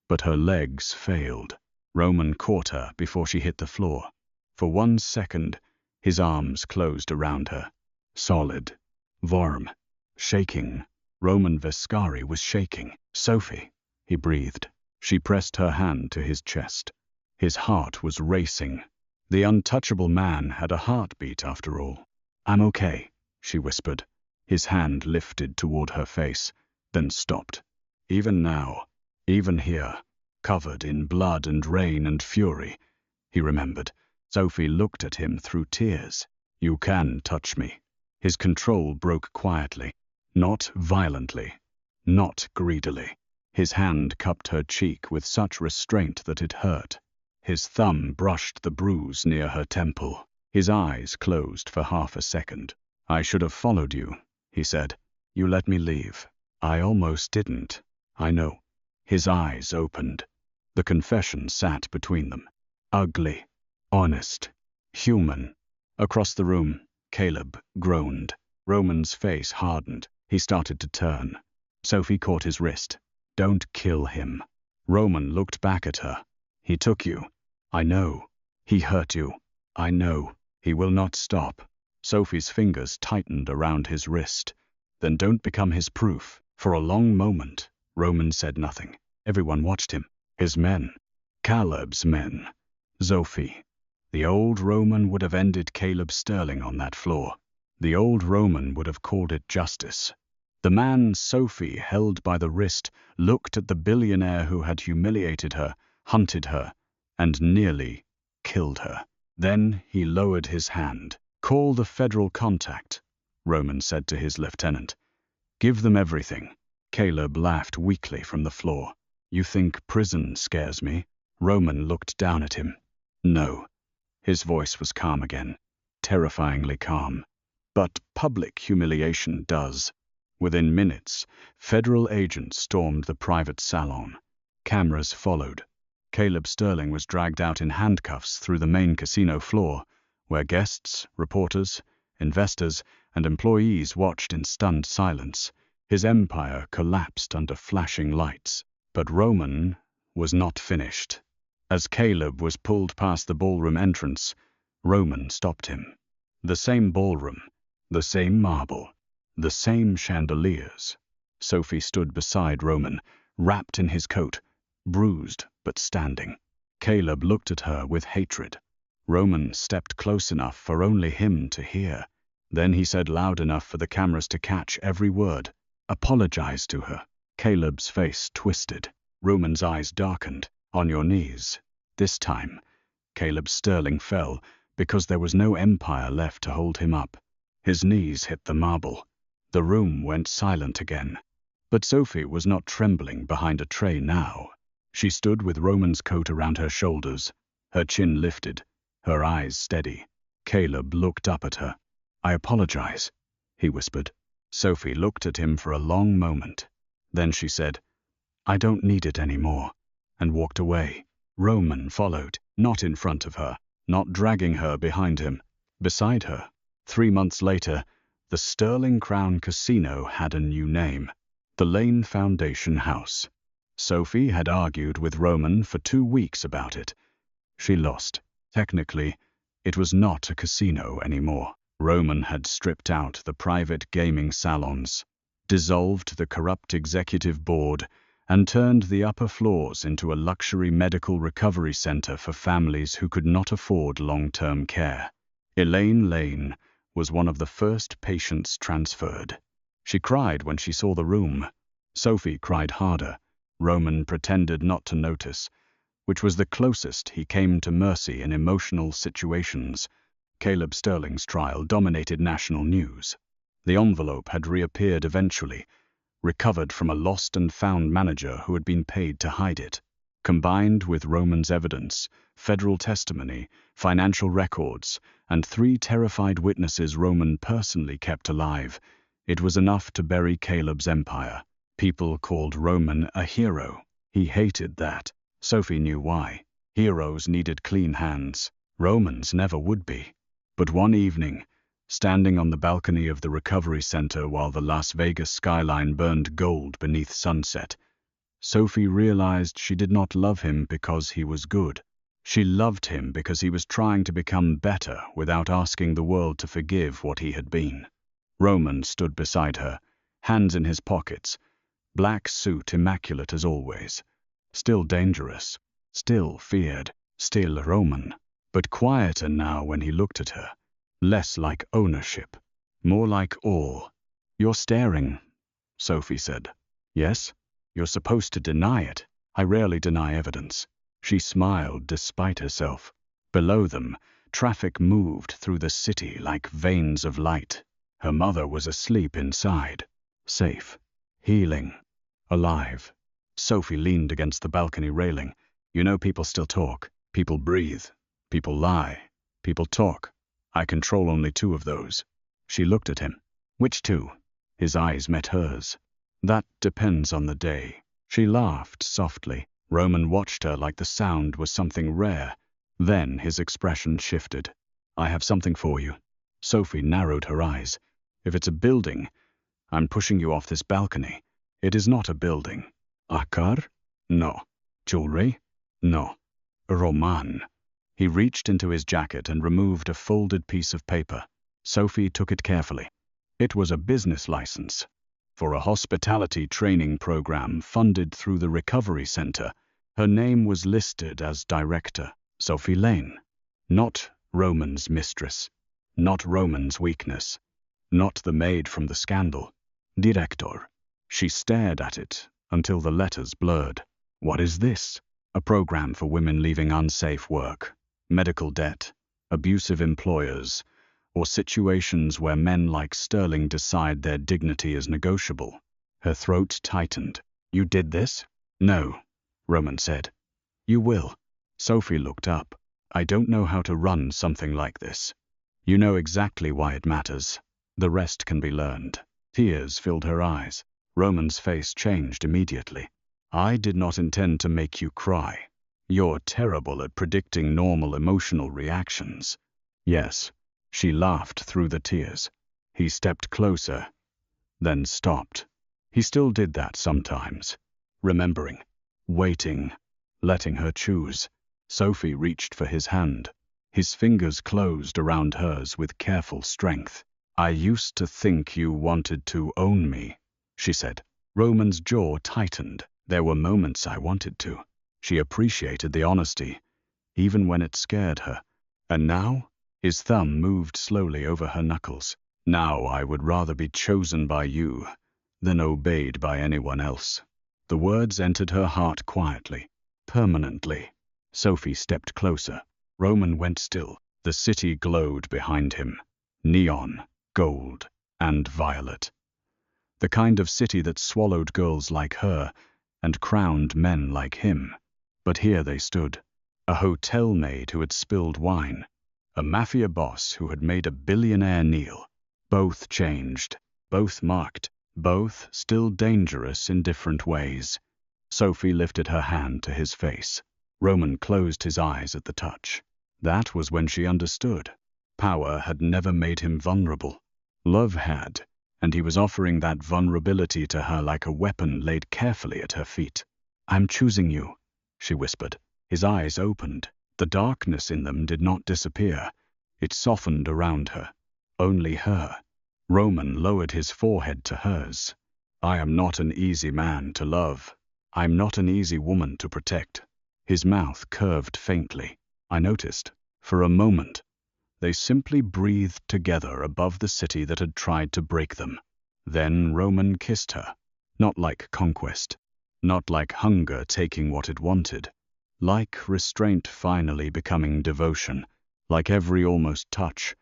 but her legs failed. Roman caught her before she hit the floor. For 1 second, his arms closed around her. Solid, warm, shaking. Roman Vescari was shaking. Sophie, he breathed. She pressed her hand to his chest. His heart was racing. The untouchable man had a heartbeat after all. I'm okay, she whispered. His hand lifted toward her face, then stopped. Even now, even here, covered in blood and rain and fury, he remembered. Sophie looked at him through tears. You can touch me. His control broke quietly, not violently, not greedily. His hand cupped her cheek with such restraint that it hurt. His thumb brushed the bruise near her temple. His eyes closed for half a second. I should have followed you, he said. You let me leave. I almost didn't. I know. His eyes opened. The confession sat between them. Ugly, honest, human. Across the room, Caleb groaned. Roman's face hardened. He started to turn. Sophie caught his wrist. "Don't kill him." Roman looked back at her. "He took you. I know. He hurt you. I know. He will not stop." Sophie's fingers tightened around his wrist. "Then don't become his proof." For a long moment, Roman said nothing. Everyone watched him. His men. Caleb's men. Sophie. The old Roman would have ended Caleb Sterling on that floor. The old Roman would have called it justice. The man Sophie held by the wrist looked at the billionaire who had humiliated her, hunted her, and nearly killed her. Then he lowered his hand. "Call the federal contact," Roman said to his lieutenant. "Give them everything." Caleb laughed weakly from the floor. "You think prison scares me?" Roman looked down at him. "No." His voice was calm again, terrifyingly calm. "But public humiliation does." Within minutes, federal agents stormed the private salon. Cameras followed. Caleb Sterling was dragged out in handcuffs through the main casino floor, where guests, reporters, investors, and employees watched in stunned silence. His empire collapsed under flashing lights. But Roman was not finished. As Caleb was pulled past the ballroom entrance, Roman stopped him. The same ballroom, the same marble, the same chandeliers. Sophie stood beside Roman, wrapped in his coat, bruised but standing. Caleb looked at her with hatred. Roman stepped close enough for only him to hear. Then he said loud enough for the cameras to catch every word. "Apologize to her." Caleb's face twisted. Roman's eyes darkened. "On your knees." This time, Caleb Sterling fell because there was no empire left to hold him up. His knees hit the marble. The room went silent again. But Sophie was not trembling behind a tray now. She stood with Roman's coat around her shoulders, her chin lifted, her eyes steady. Caleb looked up at her. "I apologize," he whispered. Sophie looked at him for a long moment. Then she said, "I don't need it anymore," and walked away. Roman followed, not in front of her, not dragging her behind him, beside her. 3 months later, the Sterling Crown Casino had a new name, the Lane Foundation House. Sophie had argued with Roman for 2 weeks about it. She lost. Technically, it was not a casino anymore. Roman had stripped out the private gaming salons, dissolved the corrupt executive board, and turned the upper floors into a luxury medical recovery center for families who could not afford long-term care. Elaine Lane was one of the first patients transferred. She cried when she saw the room. Sophie cried harder. Roman pretended not to notice, which was the closest he came to mercy in emotional situations. Caleb Sterling's trial dominated national news. The envelope had reappeared eventually, recovered from a lost and found manager who had been paid to hide it. Combined with Roman's evidence, federal testimony, financial records, and 3 terrified witnesses Roman personally kept alive, it was enough to bury Caleb's empire. People called Roman a hero. He hated that. Sophie knew why. Heroes needed clean hands. Roman's never would be. But one evening, standing on the balcony of the recovery center while the Las Vegas skyline burned gold beneath sunset, Sophie realized she did not love him because he was good. She loved him because he was trying to become better without asking the world to forgive what he had been. Roman stood beside her, hands in his pockets, black suit immaculate as always. Still dangerous, still feared, still Roman, but quieter now when he looked at her. Less like ownership, more like awe. "You're staring," Sophie said. "Yes? You're supposed to deny it." "I rarely deny evidence." She smiled despite herself. Below them, traffic moved through the city like veins of light. Her mother was asleep inside, safe, healing, alive. Sophie leaned against the balcony railing. "You know, people still talk. People breathe. People lie. People talk. I control only 2 of those." She looked at him. "Which 2? His eyes met hers. "That depends on the day." She laughed softly. Roman watched her like the sound was something rare. Then his expression shifted. "I have something for you." Sophie narrowed her eyes. "If it's a building, I'm pushing you off this balcony. It is not a building." "A car?" "No." "Jewelry?" "No." "Roman." He reached into his jacket and removed a folded piece of paper. Sophie took it carefully. It was a business license for a hospitality training program funded through the Recovery Center. Her name was listed as director, Sophie Lane. Not Roman's mistress. Not Roman's weakness. Not the maid from the scandal. Director. She stared at it until the letters blurred. "What is this?" "A program for women leaving unsafe work, medical debt, abusive employers, or situations where men like Sterling decide their dignity is negotiable." Her throat tightened. "You did this?" "No," Roman said. "You will." Sophie looked up. "I don't know how to run something like this. You know exactly why it matters. The rest can be learned." Tears filled her eyes. Roman's face changed immediately. "I did not intend to make you cry. You're terrible at predicting normal emotional reactions." "Yes." She laughed through the tears. He stepped closer, then stopped. He still did that sometimes, remembering, waiting, letting her choose. Sophie reached for his hand. His fingers closed around hers with careful strength. "I used to think you wanted to own me," she said. Roman's jaw tightened. "There were moments I wanted to." She appreciated the honesty, even when it scared her. "And now?" His thumb moved slowly over her knuckles. "Now I would rather be chosen by you than obeyed by anyone else." The words entered her heart quietly, permanently. Sophie stepped closer. Roman went still. The city glowed behind him. Neon, gold, and violet. The kind of city that swallowed girls like her and crowned men like him. But here they stood. A hotel maid who had spilled wine. A mafia boss who had made a billionaire kneel. Both changed, both marked, both still dangerous in different ways. Sophie lifted her hand to his face. Roman closed his eyes at the touch. That was when she understood. Power had never made him vulnerable. Love had, and he was offering that vulnerability to her like a weapon laid carefully at her feet. "I'm choosing you," she whispered. His eyes opened. The darkness in them did not disappear. It softened around her. Only her. Roman lowered his forehead to hers. "I am not an easy man to love. I'm not an easy woman to protect." His mouth curved faintly. I noticed. For a moment, they simply breathed together above the city that had tried to break them. Then Roman kissed her. Not like conquest. Not like hunger taking what it wanted. Like restraint finally becoming devotion. Like every almost touch,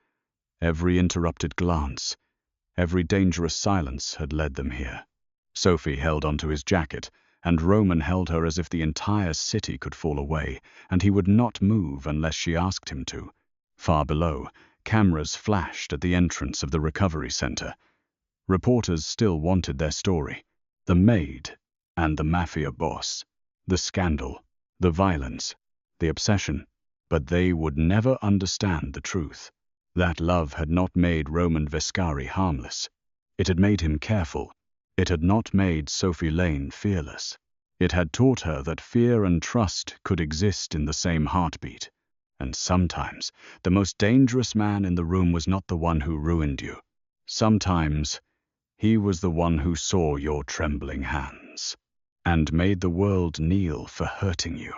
every interrupted glance, every dangerous silence had led them here. Sophie held onto his jacket, and Roman held her as if the entire city could fall away, and he would not move unless she asked him to. Far below, cameras flashed at the entrance of the recovery center. Reporters still wanted their story. The maid and the mafia boss. The scandal. The violence. The obsession. But they would never understand the truth. That love had not made Roman Vescari harmless. It had made him careful. It had not made Sophie Lane fearless. It had taught her that fear and trust could exist in the same heartbeat. And sometimes, the most dangerous man in the room was not the one who ruined you. Sometimes, he was the one who saw your trembling hands and made the world kneel for hurting you.